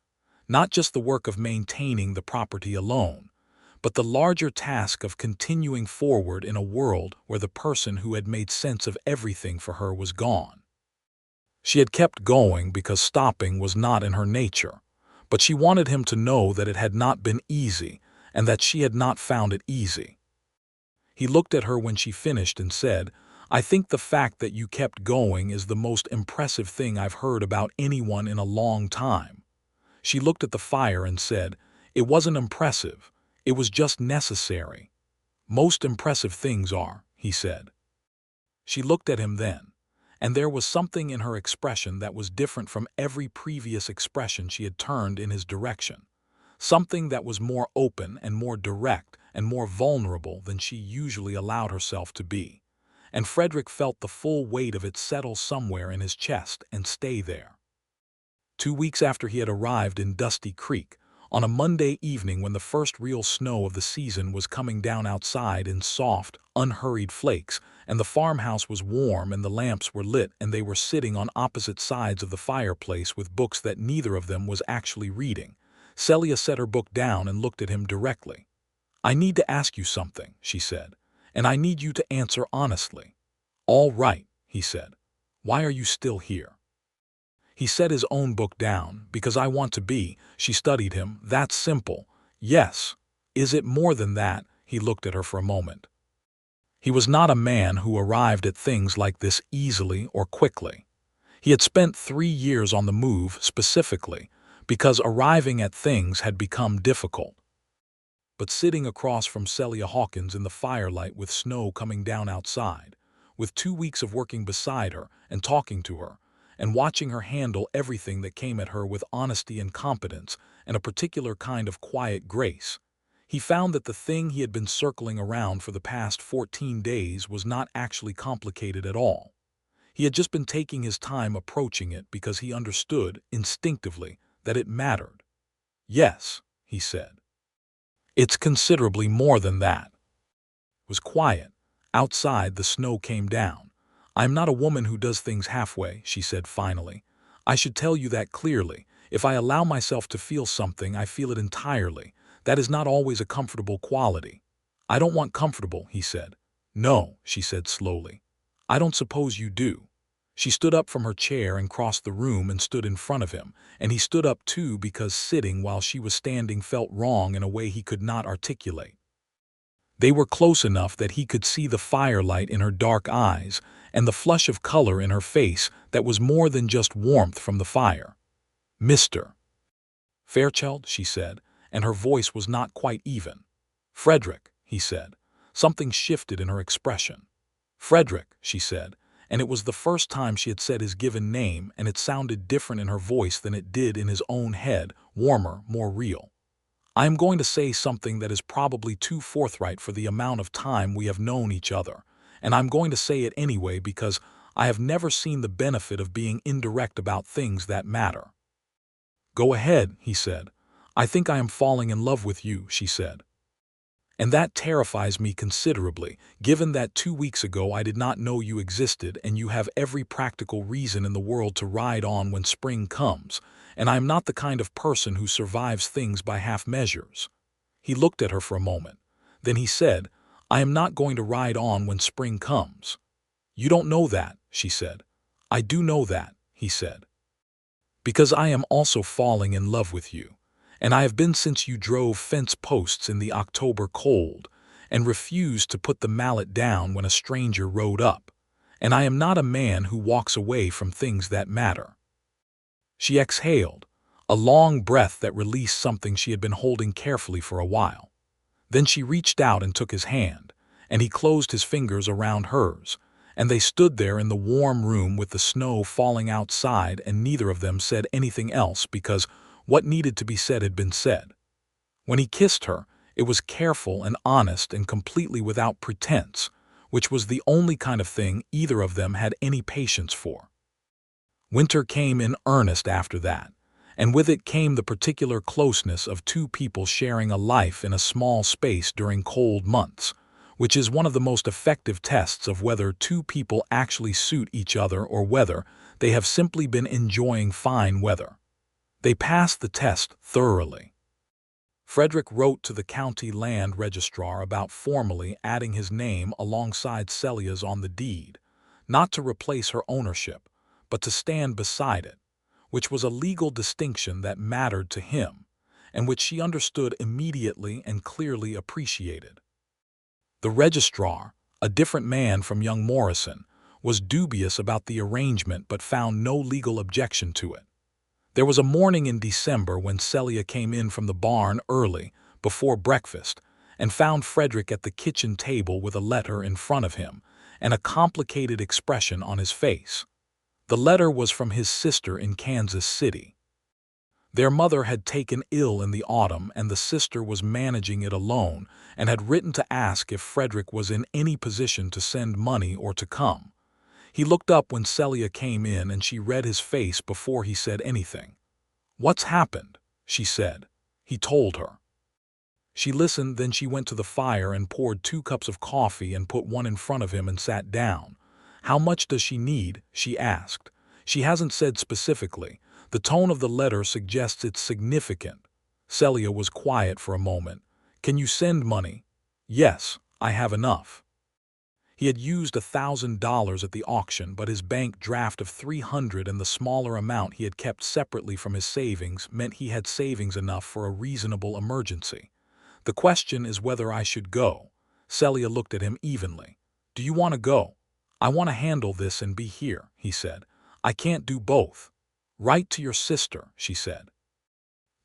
not just the work of maintaining the property alone, but the larger task of continuing forward in a world where the person who had made sense of everything for her was gone. She had kept going because stopping was not in her nature, but she wanted him to know that it had not been easy and that she had not found it easy. He looked at her when she finished and said, "I think the fact that you kept going is the most impressive thing I've heard about anyone in a long time." She looked at the fire and said, "It wasn't impressive, it was just necessary." "Most impressive things are," he said. She looked at him then, and there was something in her expression that was different from every previous expression she had turned in his direction, something that was more open and more direct and more vulnerable than she usually allowed herself to be, and Frederick felt the full weight of it settle somewhere in his chest and stay there. 2 weeks after he had arrived in Dusty Creek, on a Monday evening when the first real snow of the season was coming down outside in soft, unhurried flakes, and the farmhouse was warm and the lamps were lit and they were sitting on opposite sides of the fireplace with books that neither of them was actually reading, Celia set her book down and looked at him directly. "I need to ask you something," she said, "and I need you to answer honestly." "All right," he said. "Why are you still here?" He set his own book down. "Because I want to be." She studied him. "That's simple." "Yes." "Is it more than that?" He looked at her for a moment. He was not a man who arrived at things like this easily or quickly. He had spent 3 years on the move specifically because arriving at things had become difficult. But sitting across from Celia Hawkins in the firelight with snow coming down outside, with 2 weeks of working beside her and talking to her, and watching her handle everything that came at her with honesty and competence and a particular kind of quiet grace, he found that the thing he had been circling around for the past 14 days was not actually complicated at all. He had just been taking his time approaching it because he understood, instinctively, that it mattered. "Yes," he said. "It's considerably more than that." It was quiet. Outside, the snow came down. "I'm not a woman who does things halfway," she said finally. "I should tell you that clearly. If I allow myself to feel something, I feel it entirely. That is not always a comfortable quality." "I don't want comfortable," he said. "No," she said slowly. "I don't suppose you do." She stood up from her chair and crossed the room and stood in front of him, and he stood up too because sitting while she was standing felt wrong in a way he could not articulate. They were close enough that he could see the firelight in her dark eyes and the flush of color in her face that was more than just warmth from the fire. "Mr. Fairchild," she said, and her voice was not quite even. "Frederick," he said. Something shifted in her expression. "Frederick," she said, and it was the first time she had said his given name, and it sounded different in her voice than it did in his own head, warmer, more real. "I am going to say something that is probably too forthright for the amount of time we have known each other, and I'm going to say it anyway because I have never seen the benefit of being indirect about things that matter." "Go ahead," he said. "I think I am falling in love with you," she said. "And that terrifies me considerably, given that 2 weeks ago I did not know you existed and you have every practical reason in the world to ride on when spring comes, and I am not the kind of person who survives things by half measures." He looked at her for a moment. Then he said, "I am not going to ride on when spring comes." "You don't know that," she said. "I do know that," he said. "Because I am also falling in love with you. And I have been since you drove fence posts in the October cold and refused to put the mallet down when a stranger rode up. and I am not a man who walks away from things that matter." She exhaled, a long breath that released something she had been holding carefully for a while. Then she reached out and took his hand, and he closed his fingers around hers, and they stood there in the warm room with the snow falling outside, and neither of them said anything else because what needed to be said had been said. When he kissed her, it was careful and honest and completely without pretense, which was the only kind of thing either of them had any patience for. Winter came in earnest after that, and with it came the particular closeness of two people sharing a life in a small space during cold months, which is one of the most effective tests of whether two people actually suit each other or whether they have simply been enjoying fine weather. They passed the test thoroughly. Frederick wrote to the county land registrar about formally adding his name alongside Celia's on the deed, not to replace her ownership, but to stand beside it, which was a legal distinction that mattered to him, and which she understood immediately and clearly appreciated. The registrar, a different man from young Morrison, was dubious about the arrangement but found no legal objection to it. There was a morning in December when Celia came in from the barn early, before breakfast, and found Frederick at the kitchen table with a letter in front of him and a complicated expression on his face. The letter was from his sister in Kansas City. Their mother had taken ill in the autumn, and the sister was managing it alone and had written to ask if Frederick was in any position to send money or to come. He looked up when Celia came in, and she read his face before he said anything. "What's happened?" she said. He told her. She listened, then she went to the fire and poured 2 cups of coffee and put one in front of him and sat down. "How much does she need?" she asked. "She hasn't said specifically. The tone of the letter suggests it's significant." Celia was quiet for a moment. "Can you send money?" "Yes, I have enough." He had used $1,000 at the auction, but his bank draft of $300 and the smaller amount he had kept separately from his savings meant he had savings enough for a reasonable emergency. "The question is whether I should go." Celia looked at him evenly. "Do you want to go?" "I want to handle this and be here," he said. "I can't do both." "Write to your sister," she said.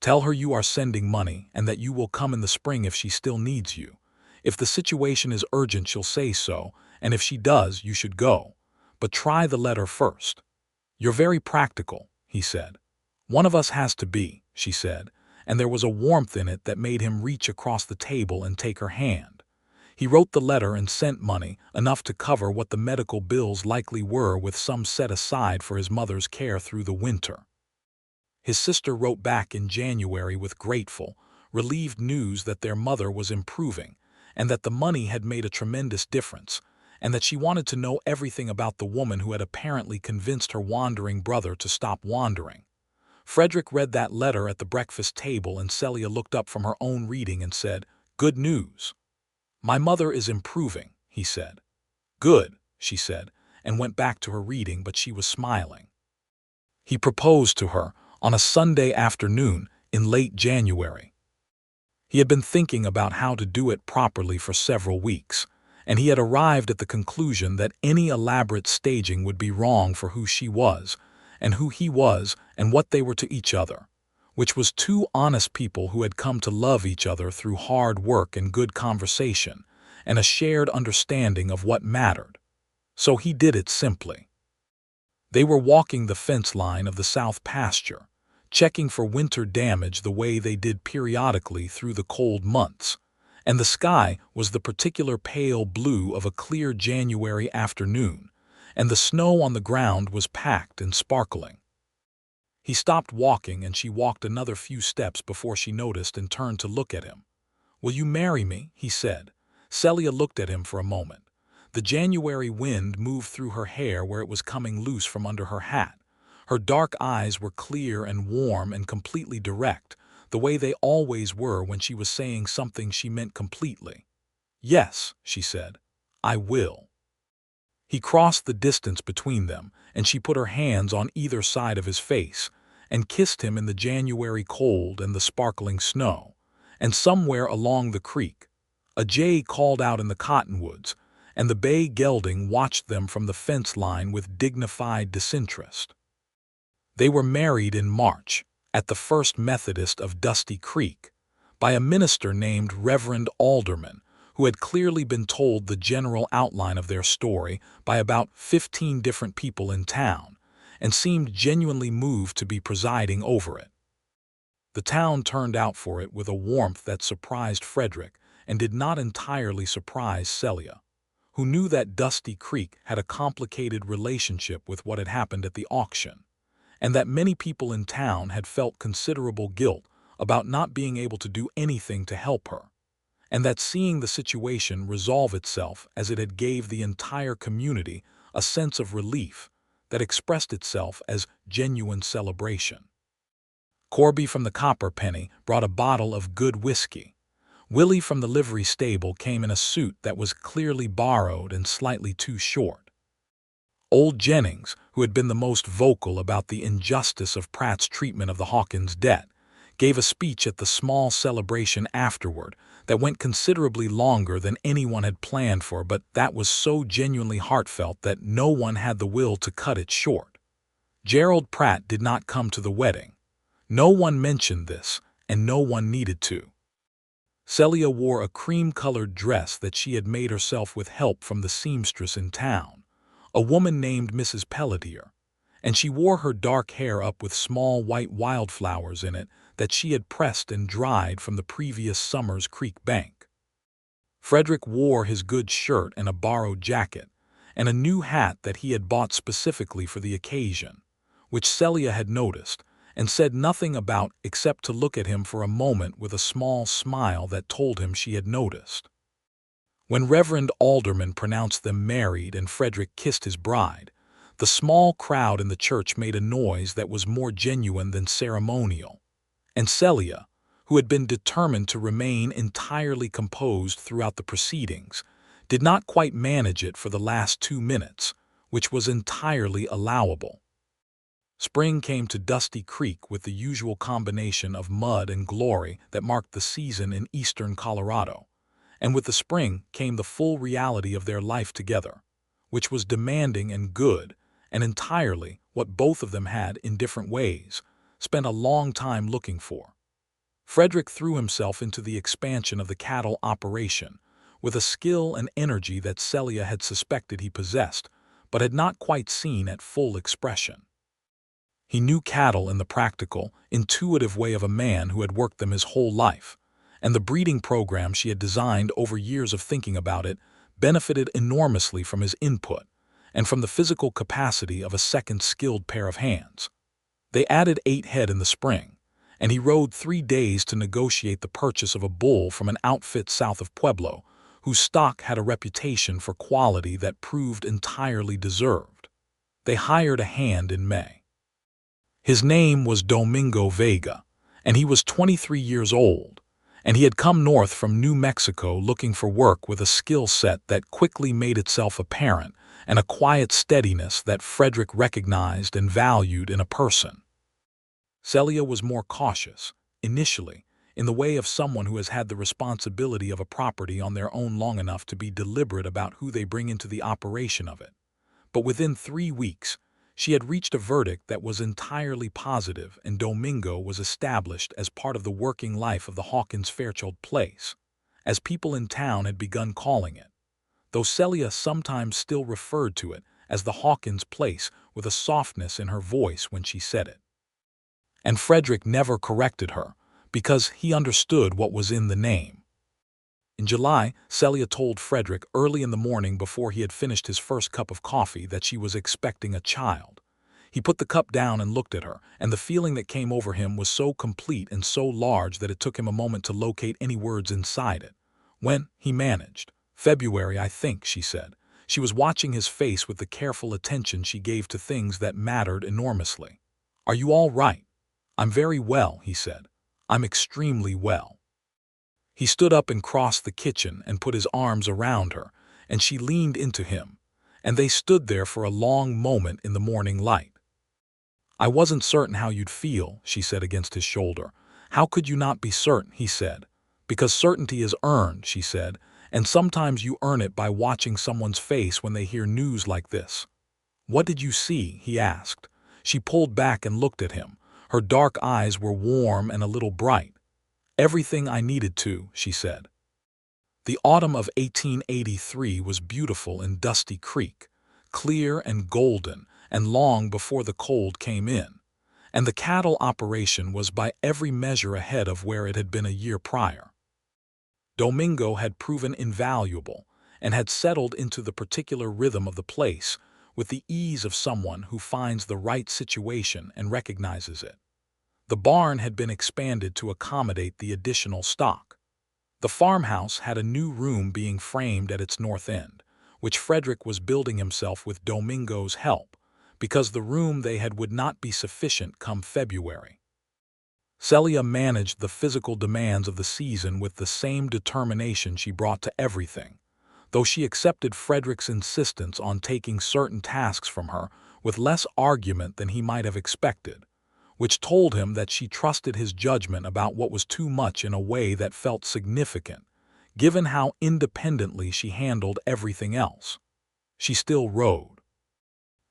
"Tell her you are sending money and that you will come in the spring if she still needs you. If the situation is urgent, she'll say so, and if she does, you should go. But try the letter first." "You're very practical," he said. "One of us has to be," she said, and there was a warmth in it that made him reach across the table and take her hand. He wrote the letter and sent money, enough to cover what the medical bills likely were, with some set aside for his mother's care through the winter. His sister wrote back in January with grateful, relieved news that their mother was improving, and that the money had made a tremendous difference, and that she wanted to know everything about the woman who had apparently convinced her wandering brother to stop wandering. Frederick read that letter at the breakfast table, and Celia looked up from her own reading and said, "Good news." "My mother is improving," he said. "Good," she said, and went back to her reading, but she was smiling. He proposed to her on a Sunday afternoon in late January. He had been thinking about how to do it properly for several weeks, and he had arrived at the conclusion that any elaborate staging would be wrong for who she was, and who he was, and what they were to each other, which was 2 honest people who had come to love each other through hard work and good conversation, and a shared understanding of what mattered. So he did it simply. They were walking the fence line of the south pasture, checking for winter damage the way they did periodically through the cold months, and the sky was the particular pale blue of a clear January afternoon, and the snow on the ground was packed and sparkling. He stopped walking, and she walked another few steps before she noticed and turned to look at him. "Will you marry me?" he said. Celia looked at him for a moment. The January wind moved through her hair where it was coming loose from under her hat. Her dark eyes were clear and warm and completely direct, the way they always were when she was saying something she meant completely. "Yes," she said, "I will." He crossed the distance between them, and she put her hands on either side of his face and kissed him in the January cold and the sparkling snow. And somewhere along the creek, a jay called out in the cottonwoods, and the bay gelding watched them from the fence line with dignified disinterest. They were married in March, at the First Methodist of Dusty Creek, by a minister named Reverend Alderman, who had clearly been told the general outline of their story by about 15 different people in town, and seemed genuinely moved to be presiding over it. The town turned out for it with a warmth that surprised Frederick and did not entirely surprise Celia, who knew that Dusty Creek had a complicated relationship with what had happened at the auction, and that many people in town had felt considerable guilt about not being able to do anything to help her, and that seeing the situation resolve itself as it had gave the entire community a sense of relief that expressed itself as genuine celebration. Corby from the Copper Penny brought a bottle of good whiskey. Willie from the livery stable came in a suit that was clearly borrowed and slightly too short. Old Jennings, who had been the most vocal about the injustice of Pratt's treatment of the Hawkins debt, gave a speech at the small celebration afterward that went considerably longer than anyone had planned for, but that was so genuinely heartfelt that no one had the will to cut it short. Gerald Pratt did not come to the wedding. No one mentioned this, and no one needed to. Celia wore a cream-colored dress that she had made herself with help from the seamstress in town, a woman named Mrs. Pelletier, and she wore her dark hair up with small white wildflowers in it that she had pressed and dried from the previous summer's creek bank. Frederick wore his good shirt and a borrowed jacket, and a new hat that he had bought specifically for the occasion, which Celia had noticed and said nothing about except to look at him for a moment with a small smile that told him she had noticed. When Reverend Alderman pronounced them married and Frederick kissed his bride, the small crowd in the church made a noise that was more genuine than ceremonial, and Celia, who had been determined to remain entirely composed throughout the proceedings, did not quite manage it for the last 2 minutes, which was entirely allowable. Spring came to Dusty Creek with the usual combination of mud and glory that marked the season in eastern Colorado, and with the spring came the full reality of their life together, which was demanding and good, and entirely what both of them had, in different ways, spent a long time looking for. Frederick threw himself into the expansion of the cattle operation with a skill and energy that Celia had suspected he possessed, but had not quite seen at full expression. He knew cattle in the practical, intuitive way of a man who had worked them his whole life, and the breeding program she had designed over years of thinking about it benefited enormously from his input and from the physical capacity of a second skilled pair of hands. They added 8 head in the spring, and he rode 3 days to negotiate the purchase of a bull from an outfit south of Pueblo, whose stock had a reputation for quality that proved entirely deserved. They hired a hand in May. His name was Domingo Vega, and he was 23 years old, and he had come north from New Mexico looking for work with a skill set that quickly made itself apparent and a quiet steadiness that Frederick recognized and valued in a person. Celia was more cautious, initially, in the way of someone who has had the responsibility of a property on their own long enough to be deliberate about who they bring into the operation of it. But within 3 weeks, she had reached a verdict that was entirely positive, and Domingo was established as part of the working life of the Hawkins Fairchild place, as people in town had begun calling it, though Celia sometimes still referred to it as the Hawkins place with a softness in her voice when she said it. And Frederick never corrected her, because he understood what was in the name. In July, Celia told Frederick early in the morning before he had finished his first cup of coffee that she was expecting a child. He put the cup down and looked at her, and the feeling that came over him was so complete and so large that it took him a moment to locate any words inside it. When he managed. February, I think, she said. She was watching his face with the careful attention she gave to things that mattered enormously. Are you all right? I'm very well, he said. I'm extremely well. He stood up and crossed the kitchen and put his arms around her, and she leaned into him, and they stood there for a long moment in the morning light. I wasn't certain how you'd feel, she said against his shoulder. How could you not be certain, he said. Because certainty is earned, she said, And sometimes you earn it by watching someone's face when they hear news like this. "What did you see?" he asked. She pulled back and looked at him. Her dark eyes were warm and a little bright. "Everything I needed to," she said. The autumn of 1883 was beautiful in Dusty Creek, clear and golden, and long before the cold came in. And the cattle operation was by every measure ahead of where it had been a year prior. Domingo had proven invaluable and had settled into the particular rhythm of the place with the ease of someone who finds the right situation and recognizes it. The barn had been expanded to accommodate the additional stock. The farmhouse had a new room being framed at its north end, which Frederick was building himself with Domingo's help, because the room they had would not be sufficient come February. Celia managed the physical demands of the season with the same determination she brought to everything, though she accepted Frederick's insistence on taking certain tasks from her with less argument than he might have expected, which told him that she trusted his judgment about what was too much in a way that felt significant, given how independently she handled everything else. She still rode.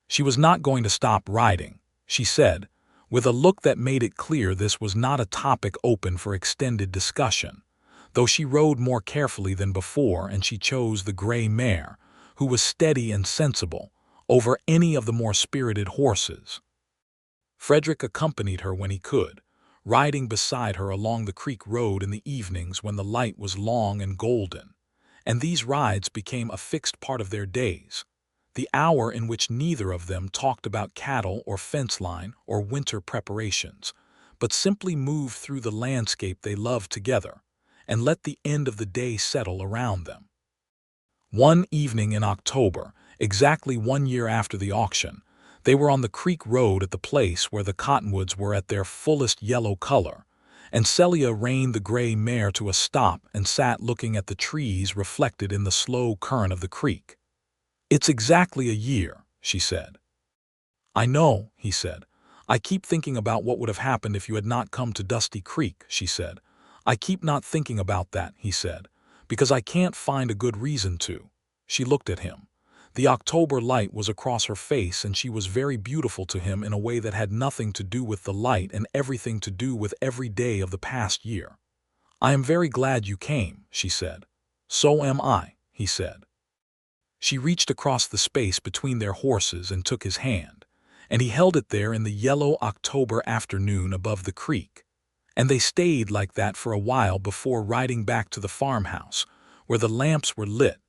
She was not going to stop riding, she said, with a look that made it clear this was not a topic open for extended discussion, though she rode more carefully than before, and she chose the gray mare, who was steady and sensible, over any of the more spirited horses. Frederick accompanied her when he could, riding beside her along the creek road in the evenings when the light was long and golden, and these rides became a fixed part of their days, the hour in which neither of them talked about cattle or fence line or winter preparations, but simply moved through the landscape they loved together and let the end of the day settle around them. One evening in October, exactly 1 year after the auction, they were on the creek road at the place where the cottonwoods were at their fullest yellow color, and Celia reined the gray mare to a stop and sat looking at the trees reflected in the slow current of the creek. "It's exactly a year," she said. "I know," he said. "I keep thinking about what would have happened if you had not come to Dusty Creek," she said. "I keep not thinking about that," he said, "because I can't find a good reason to." She looked at him. The October light was across her face, and she was very beautiful to him in a way that had nothing to do with the light and everything to do with every day of the past year. "I am very glad you came," she said. "So am I," he said. She reached across the space between their horses and took his hand, and he held it there in the yellow October afternoon above the creek, and they stayed like that for a while before riding back to the farmhouse, where the lamps were lit,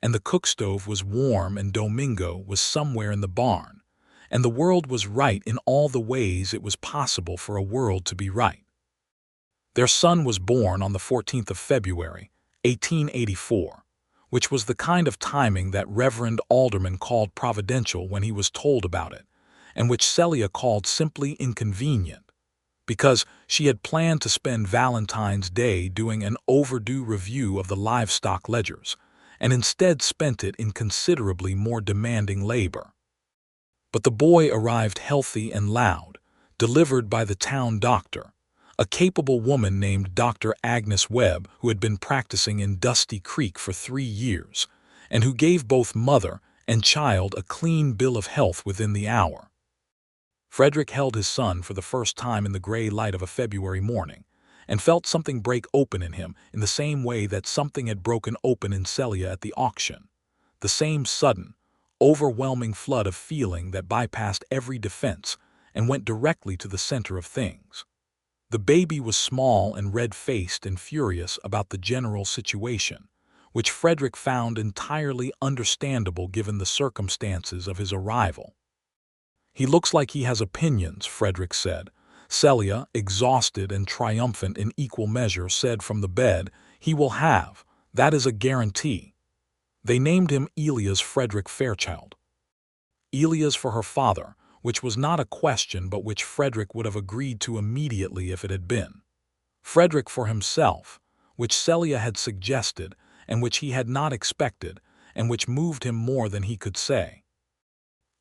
and the cook stove was warm, and Domingo was somewhere in the barn, and the world was right in all the ways it was possible for a world to be right. Their son was born on the 14th of February, 1884. Which was the kind of timing that Reverend Alderman called providential when he was told about it, and which Celia called simply inconvenient, because she had planned to spend Valentine's Day doing an overdue review of the livestock ledgers, and instead spent it in considerably more demanding labor. But the boy arrived healthy and loud, delivered by the town doctor, a capable woman named Dr. Agnes Webb, who had been practicing in Dusty Creek for 3 years, and who gave both mother and child a clean bill of health within the hour. Frederick held his son for the first time in the gray light of a February morning, and felt something break open in him in the same way that something had broken open in Celia at the auction, the same sudden, overwhelming flood of feeling that bypassed every defense and went directly to the center of things. The baby was small and red-faced and furious about the general situation, which Frederick found entirely understandable given the circumstances of his arrival. "He looks like he has opinions," Frederick said. Celia, exhausted and triumphant in equal measure, said from the bed, "He will have. That is a guarantee." They named him Elias Frederick Fairchild. Elias for her father, which was not a question but which Frederick would have agreed to immediately if it had been. Frederick for himself, which Celia had suggested and which he had not expected, and which moved him more than he could say.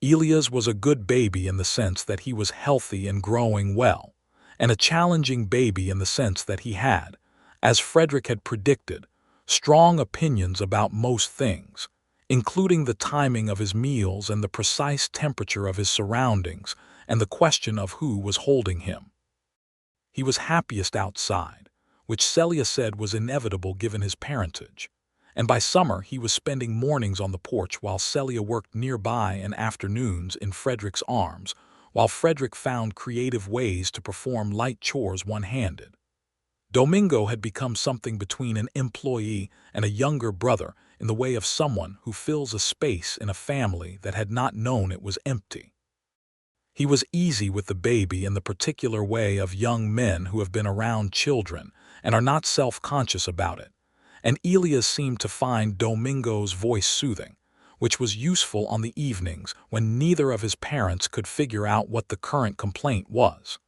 Elias was a good baby in the sense that he was healthy and growing well, and a challenging baby in the sense that he had, as Frederick had predicted, strong opinions about most things, including the timing of his meals and the precise temperature of his surroundings and the question of who was holding him. He was happiest outside, which Celia said was inevitable given his parentage, and by summer he was spending mornings on the porch while Celia worked nearby and afternoons in Frederick's arms, while Frederick found creative ways to perform light chores one-handed. Domingo had become something between an employee and a younger brother in the way of someone who fills a space in a family that had not known it was empty. He was easy with the baby in the particular way of young men who have been around children and are not self-conscious about it, and Elias seemed to find Domingo's voice soothing, which was useful on the evenings when neither of his parents could figure out what the current complaint was.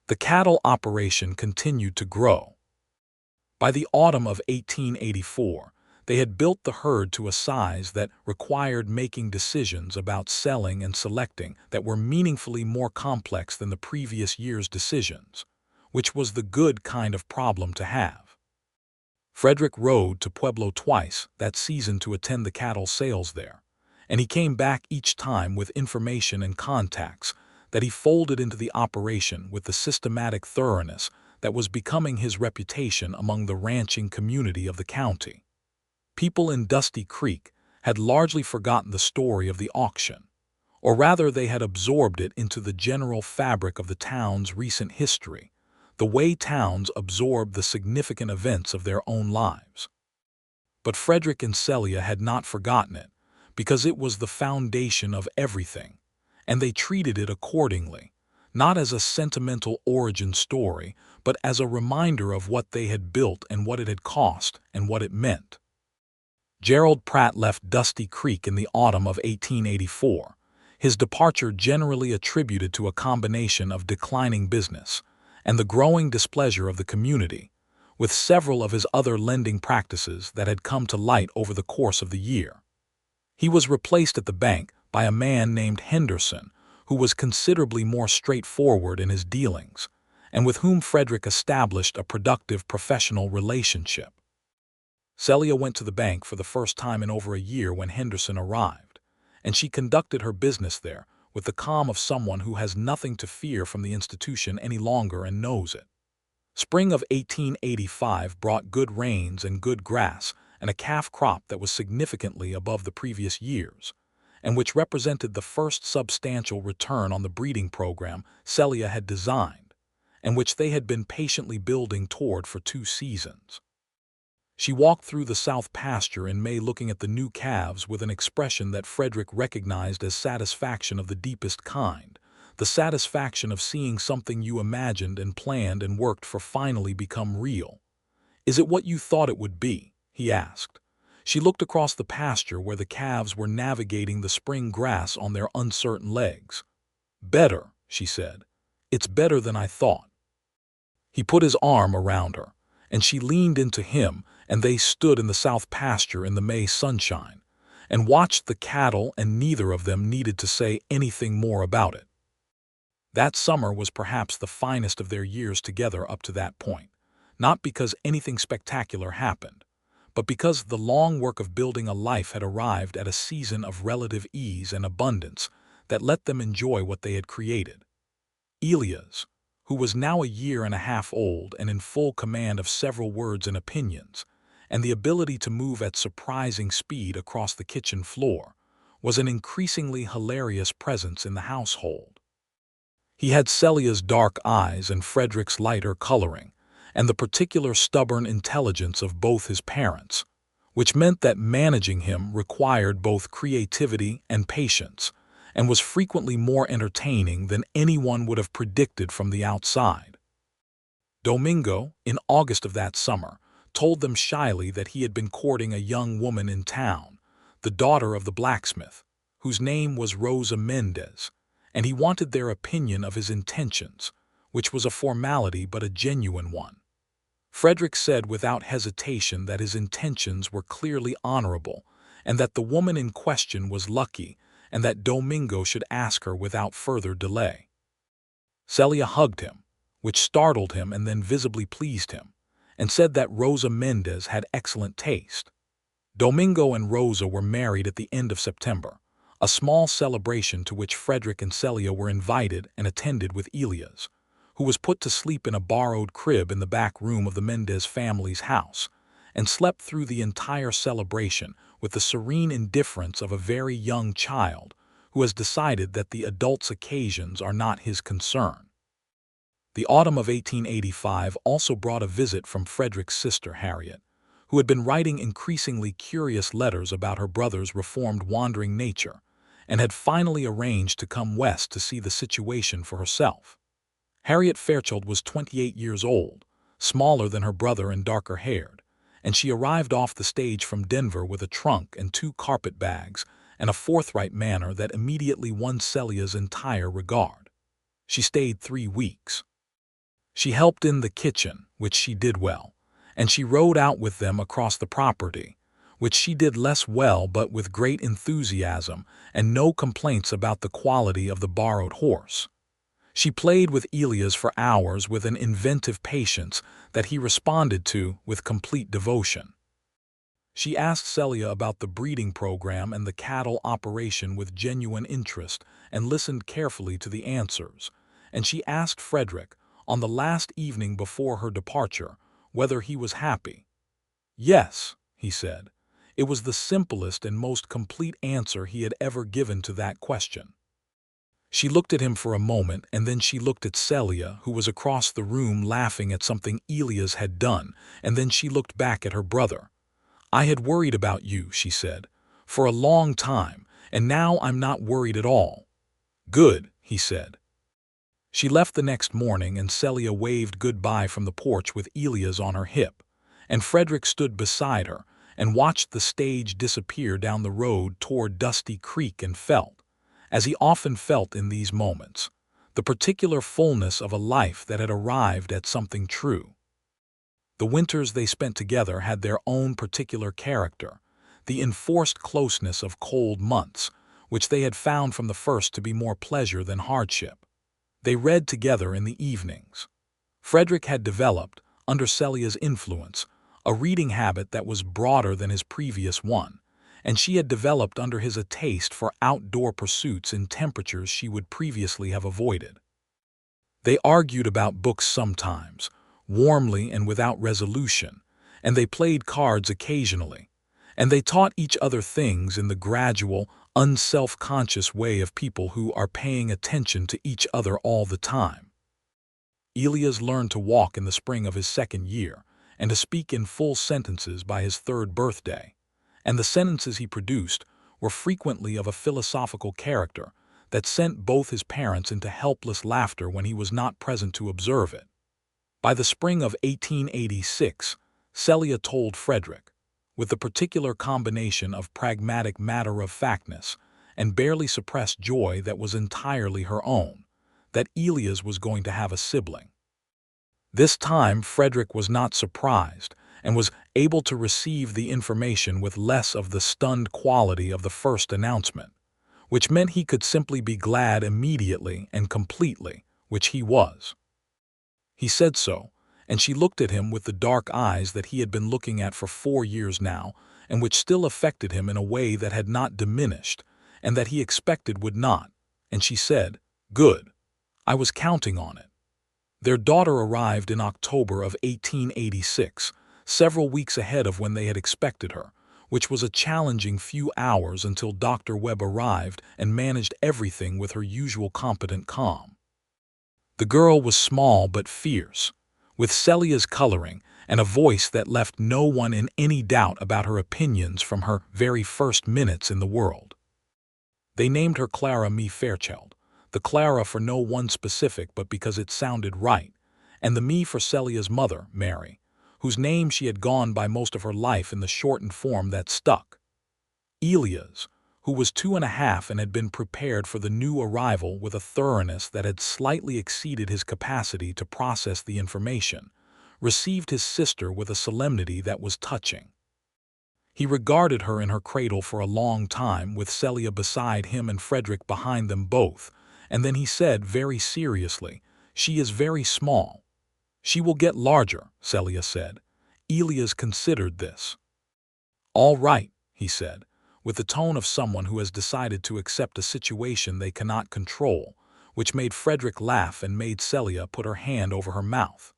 The cattle operation continued to grow. By the autumn of 1884, they had built the herd to a size that required making decisions about selling and selecting that were meaningfully more complex than the previous year's decisions, which was the good kind of problem to have. Frederick rode to Pueblo twice that season to attend the cattle sales there, and he came back each time with information and contacts that he folded into the operation with the systematic thoroughness that was becoming his reputation among the ranching community of the county. People in Dusty Creek had largely forgotten the story of the auction, or rather they had absorbed it into the general fabric of the town's recent history, the way towns absorb the significant events of their own lives. But Frederick and Celia had not forgotten it, because it was the foundation of everything, and they treated it accordingly, not as a sentimental origin story, but as a reminder of what they had built and what it had cost and what it meant. Gerald Pratt left Dusty Creek in the autumn of 1884, his departure generally attributed to a combination of declining business and the growing displeasure of the community, with several of his other lending practices that had come to light over the course of the year. He was replaced at the bank by a man named Henderson, who was considerably more straightforward in his dealings, and with whom Frederick established a productive professional relationship. Celia went to the bank for the first time in over a year when Henderson arrived, and she conducted her business there with the calm of someone who has nothing to fear from the institution any longer and knows it. Spring of 1885 brought good rains and good grass and a calf crop that was significantly above the previous years, and which represented the first substantial return on the breeding program Celia had designed, and which they had been patiently building toward for 2 seasons. She walked through the south pasture in May looking at the new calves with an expression that Frederick recognized as satisfaction of the deepest kind, the satisfaction of seeing something you imagined and planned and worked for finally become real. "Is it what you thought it would be?" he asked. She looked across the pasture where the calves were navigating the spring grass on their uncertain legs. "Better," she said. "It's better than I thought." He put his arm around her, and she leaned into him, and they stood in the south pasture in the May sunshine, and watched the cattle, and neither of them needed to say anything more about it. That summer was perhaps the finest of their years together up to that point, not because anything spectacular happened, but because the long work of building a life had arrived at a season of relative ease and abundance that let them enjoy what they had created. Elias, who was now a year and a half old and in full command of several words and opinions, and the ability to move at surprising speed across the kitchen floor, was an increasingly hilarious presence in the household. He had Celia's dark eyes and Frederick's lighter coloring, and the particular stubborn intelligence of both his parents, which meant that managing him required both creativity and patience, and was frequently more entertaining than anyone would have predicted from the outside. Domingo, in August of that summer, told them shyly that he had been courting a young woman in town, the daughter of the blacksmith, whose name was Rosa Mendez, and he wanted their opinion of his intentions, which was a formality but a genuine one. Frederick said without hesitation that his intentions were clearly honorable, and that the woman in question was lucky, and that Domingo should ask her without further delay. Celia hugged him, which startled him and then visibly pleased him, and said that Rosa Mendez had excellent taste. Domingo and Rosa were married at the end of September, a small celebration to which Frederick and Celia were invited and attended with Elias, who was put to sleep in a borrowed crib in the back room of the Mendez family's house, and slept through the entire celebration with the serene indifference of a very young child who has decided that the adult's occasions are not his concern. The autumn of 1885 also brought a visit from Frederick's sister Harriet, who had been writing increasingly curious letters about her brother's reformed wandering nature, and had finally arranged to come west to see the situation for herself. Harriet Fairchild was 28 years old, smaller than her brother and darker-haired, and she arrived off the stage from Denver with a trunk and 2 carpet bags and a forthright manner that immediately won Celia's entire regard. She stayed 3 weeks. She helped in the kitchen, which she did well, and she rode out with them across the property, which she did less well but with great enthusiasm and no complaints about the quality of the borrowed horse. She played with Elias for hours with an inventive patience that he responded to with complete devotion. She asked Celia about the breeding program and the cattle operation with genuine interest and listened carefully to the answers, and she asked Frederick, on the last evening before her departure, whether he was happy. Yes, he said. It was the simplest and most complete answer he had ever given to that question. She looked at him for a moment, and then she looked at Celia, who was across the room laughing at something Elias had done, and then she looked back at her brother. "I had worried about you," she said, "for a long time, and now I'm not worried at all." "Good," he said. She left the next morning, and Celia waved goodbye from the porch with Elias on her hip, and Frederick stood beside her and watched the stage disappear down the road toward Dusty Creek and felt, as he often felt in these moments, the particular fullness of a life that had arrived at something true. The winters they spent together had their own particular character, the enforced closeness of cold months, which they had found from the first to be more pleasure than hardship. They read together in the evenings. Frederick had developed, under Celia's influence, a reading habit that was broader than his previous one, and she had developed under his a taste for outdoor pursuits in temperatures she would previously have avoided. They argued about books sometimes, warmly and without resolution, and they played cards occasionally, and they taught each other things in the gradual, unself-conscious way of people who are paying attention to each other all the time. Elias learned to walk in the spring of his 2nd year, and to speak in full sentences by his 3rd birthday, and the sentences he produced were frequently of a philosophical character that sent both his parents into helpless laughter when he was not present to observe it. By the spring of 1886, Celia told Frederick, with the particular combination of pragmatic matter-of-factness and barely suppressed joy that was entirely her own, that Elias was going to have a sibling. This time Frederick was not surprised, and was able to receive the information with less of the stunned quality of the first announcement, which meant he could simply be glad immediately and completely, which he was. He said so, and she looked at him with the dark eyes that he had been looking at for 4 years now, and which still affected him in a way that had not diminished, and that he expected would not, and she said, "Good. I was counting on it." Their daughter arrived in October of 1886, several weeks ahead of when they had expected her, which was a challenging few hours until Dr. Webb arrived and managed everything with her usual competent calm. The girl was small but fierce, with Celia's coloring and a voice that left no one in any doubt about her opinions from her very first minutes in the world. They named her Clara Me Fairchild, the Clara for no one specific but because it sounded right, and the Me for Celia's mother, Mary, whose name she had gone by most of her life in the shortened form that stuck. Elias, who was 2½ and had been prepared for the new arrival with a thoroughness that had slightly exceeded his capacity to process the information, received his sister with a solemnity that was touching. He regarded her in her cradle for a long time, with Celia beside him and Frederick behind them both, and then he said very seriously, "She is very small." "She will get larger," Celia said, Elias considered this. "All right," he said, with the tone of someone who has decided to accept a situation they cannot control, which made Frederick laugh and made Celia put her hand over her mouth.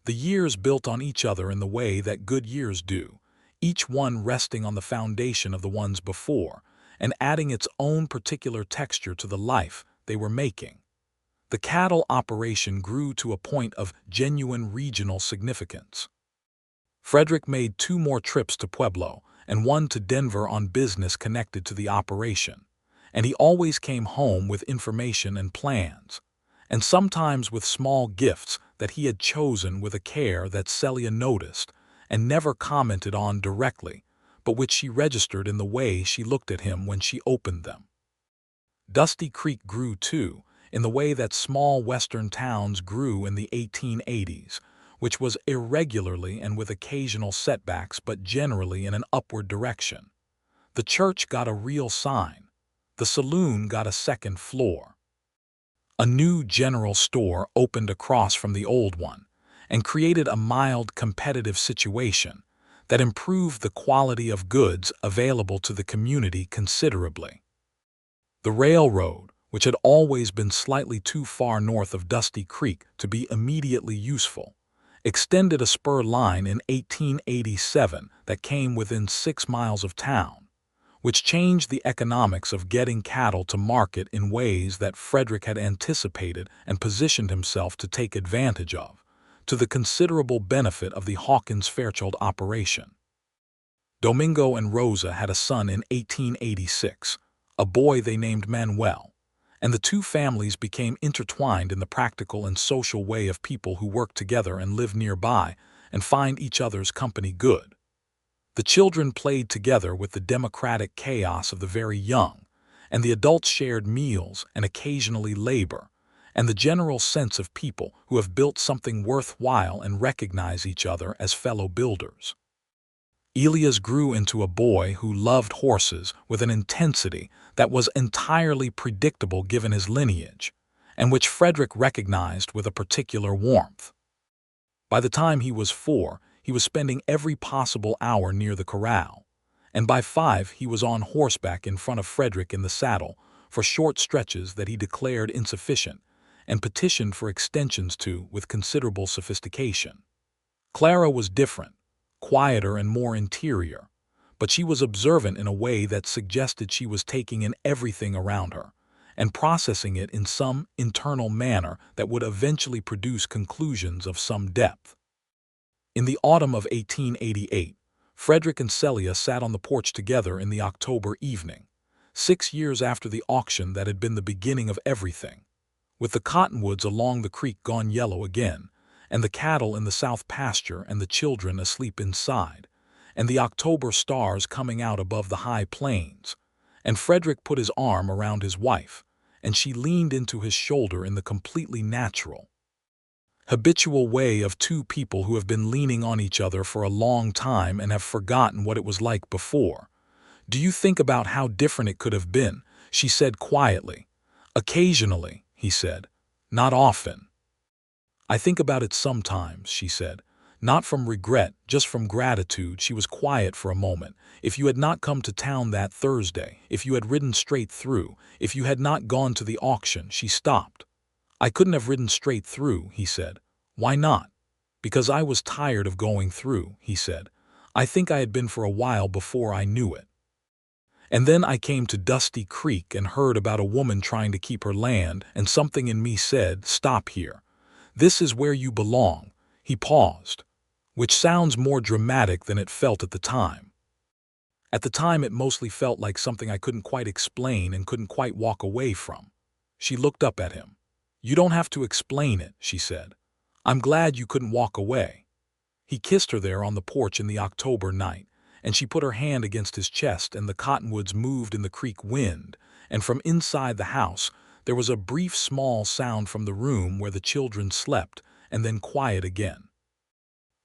The years built on each other in the way that good years do, each one resting on the foundation of the ones before, and adding its own particular texture to the life they were making. The cattle operation grew to a point of genuine regional significance. Frederick made 2 more trips to Pueblo and 1 to Denver on business connected to the operation, and he always came home with information and plans, and sometimes with small gifts that he had chosen with a care that Celia noticed and never commented on directly, but which she registered in the way she looked at him when she opened them. Dusty Creek grew too, in the way that small western towns grew in the 1880s, which was irregularly and with occasional setbacks but generally in an upward direction. The church got a real sign. The saloon got a second floor. A new general store opened across from the old one and created a mild competitive situation that improved the quality of goods available to the community considerably. The railroad, which had always been slightly too far north of Dusty Creek to be immediately useful, extended a spur line in 1887 that came within 6 miles of town, which changed the economics of getting cattle to market in ways that Frederick had anticipated and positioned himself to take advantage of, to the considerable benefit of the Hawkins-Fairchild operation. Domingo and Rosa had a son in 1886, a boy they named Manuel, and the 2 families became intertwined in the practical and social way of people who work together and live nearby and find each other's company good. The children played together with the democratic chaos of the very young, and the adults shared meals and occasionally labor, and the general sense of people who have built something worthwhile and recognize each other as fellow builders. Elias grew into a boy who loved horses with an intensity that was entirely predictable given his lineage, and which Frederick recognized with a particular warmth. By the time he was 4, he was spending every possible hour near the corral, and by 5 he was on horseback in front of Frederick in the saddle for short stretches that he declared insufficient and petitioned for extensions to with considerable sophistication. Clara was different, quieter and more interior, but she was observant in a way that suggested she was taking in everything around her and processing it in some internal manner that would eventually produce conclusions of some depth. In the autumn of 1888, Frederick and Celia sat on the porch together in the October evening, 6 years after the auction that had been the beginning of everything, with the cottonwoods along the creek gone yellow again, and the cattle in the south pasture and the children asleep inside, and the October stars coming out above the high plains, and Frederick put his arm around his wife, and she leaned into his shoulder in the completely natural, habitual way of 2 people who have been leaning on each other for a long time and have forgotten what it was like before. "Do you think about how different it could have been?" she said quietly. "Occasionally," he said. "Not often." "I think about it sometimes," she said. "Not from regret, just from gratitude." She was quiet for a moment. "If you had not come to town that Thursday, if you had ridden straight through, if you had not gone to the auction," she stopped. "I couldn't have ridden straight through," he said. "Why not?" "Because I was tired of going through," he said. "I think I had been for a while before I knew it. And then I came to Dusty Creek and heard about a woman trying to keep her land, and something in me said, 'Stop here. This is where you belong.'" He paused, which sounds more dramatic than it felt at the time. "At the time it mostly felt like something I couldn't quite explain and couldn't quite walk away from." She looked up at him. "You don't have to explain it," she said. "I'm glad you couldn't walk away." He kissed her there on the porch in the October night, and she put her hand against his chest, and the cottonwoods moved in the creek wind, and from inside the house there was a brief small sound from the room where the children slept, and then quiet again.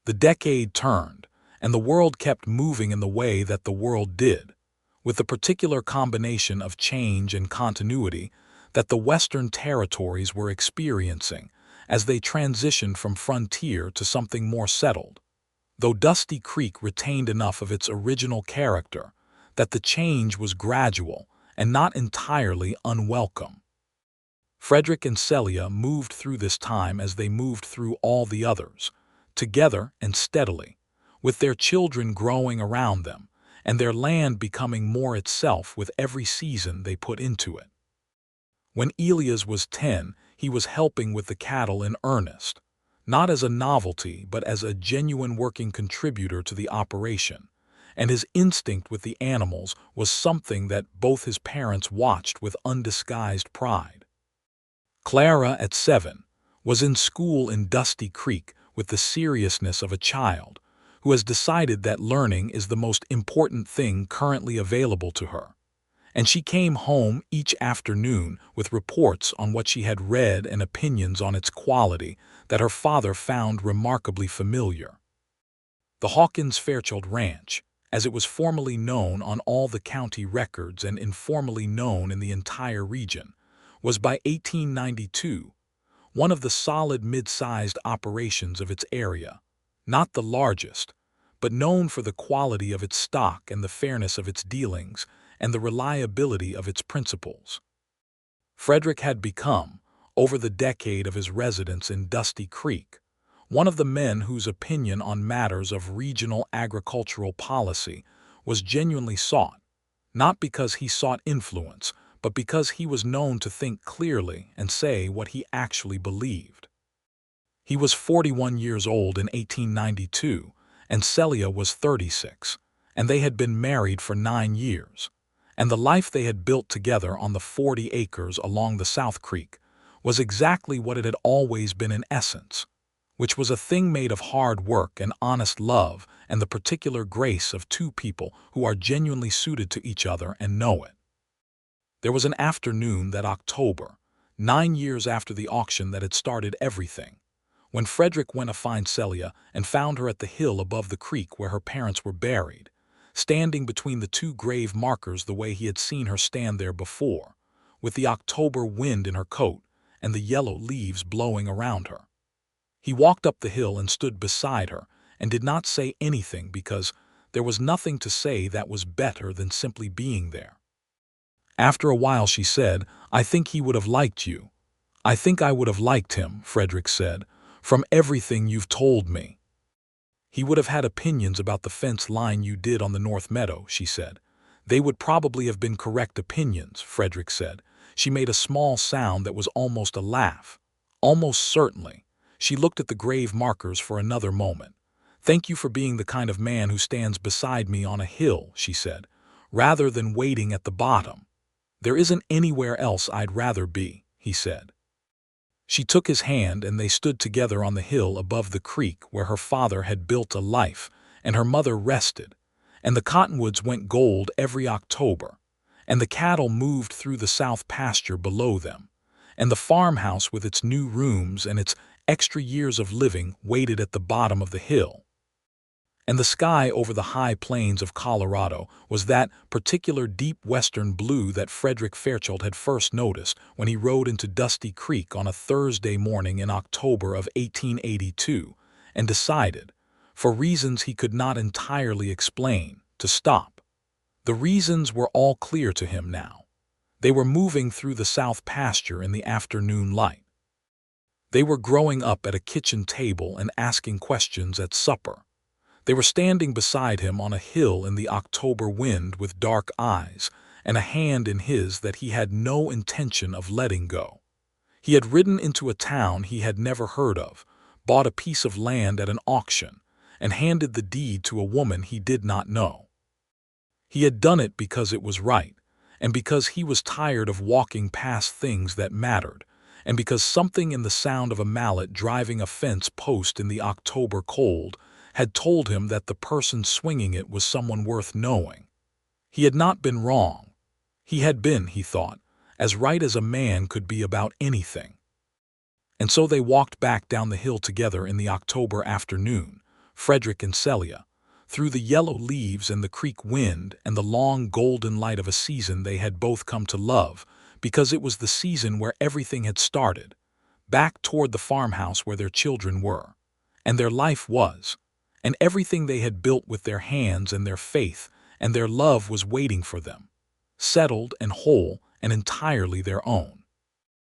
The decade turned, and the world kept moving in the way that the world did, with the particular combination of change and continuity that the Western territories were experiencing as they transitioned from frontier to something more settled. though Dusty Creek retained enough of its original character that the change was gradual and not entirely unwelcome. Frederick and Celia moved through this time as they moved through all the others, together and steadily, with their children growing around them and their land becoming more itself with every season they put into it. When Elias was 10, he was helping with the cattle in earnest, not as a novelty but as a genuine working contributor to the operation, and his instinct with the animals was something that both his parents watched with undisguised pride. Clara, at 7, was in school in Dusty Creek with the seriousness of a child who has decided that learning is the most important thing currently available to her, and she came home each afternoon with reports on what she had read and opinions on its quality that her father found remarkably familiar. The Hawkins Fairchild Ranch, as it was formally known on all the county records and informally known in the entire region, was by 1892 one of the solid mid-sized operations of its area, not the largest, but known for the quality of its stock and the fairness of its dealings and the reliability of its principles. Frederick had become, over the decade of his residence in Dusty Creek, one of the men whose opinion on matters of regional agricultural policy was genuinely sought, not because he sought influence, but because he was known to think clearly and say what he actually believed. He was 41 years old in 1892, and Celia was 36, and they had been married for 9 years, and the life they had built together on the 40 acres along the South Creek was exactly what it had always been in essence, which was a thing made of hard work and honest love and the particular grace of two people who are genuinely suited to each other and know it. There was an afternoon that October, 9 years after the auction that had started everything, when Frederick went to find Celia and found her at the hill above the creek where her parents were buried, standing between the two grave markers the way he had seen her stand there before, with the October wind in her coat and the yellow leaves blowing around her. He walked up the hill and stood beside her and did not say anything because there was nothing to say that was better than simply being there. After a while she said, "I think he would have liked you." "I think I would have liked him," Frederick said, "from everything you've told me." "He would have had opinions about the fence line you did on the North Meadow," she said. "They would probably have been correct opinions," Frederick said. She made a small sound that was almost a laugh. "Almost certainly." She looked at the grave markers for another moment. "Thank you for being the kind of man who stands beside me on a hill," she said, "rather than waiting at the bottom." "There isn't anywhere else I'd rather be," he said. She took his hand and they stood together on the hill above the creek where her father had built a life and her mother rested, and the cottonwoods went gold every October, and the cattle moved through the south pasture below them, and the farmhouse with its new rooms and its extra years of living waited at the bottom of the hill. And the sky over the high plains of Colorado was that particular deep western blue that Frederick Fairchild had first noticed when he rode into Dusty Creek on a Thursday morning in October of 1882 and decided, for reasons he could not entirely explain, to stop. The reasons were all clear to him now. They were moving through the south pasture in the afternoon light. They were growing up at a kitchen table and asking questions at supper. They were standing beside him on a hill in the October wind with dark eyes and a hand in his that he had no intention of letting go. He had ridden into a town he had never heard of, bought a piece of land at an auction, and handed the deed to a woman he did not know. He had done it because it was right, and because he was tired of walking past things that mattered, and because something in the sound of a mallet driving a fence post in the October cold had told him that the person swinging it was someone worth knowing. He had not been wrong. He had been, he thought, as right as a man could be about anything. And so they walked back down the hill together in the October afternoon, Frederick and Celia, through the yellow leaves and the creek wind and the long golden light of a season they had both come to love, because it was the season where everything had started, back toward the farmhouse where their children were, and their life was, and everything they had built with their hands and their faith and their love was waiting for them, settled and whole and entirely their own.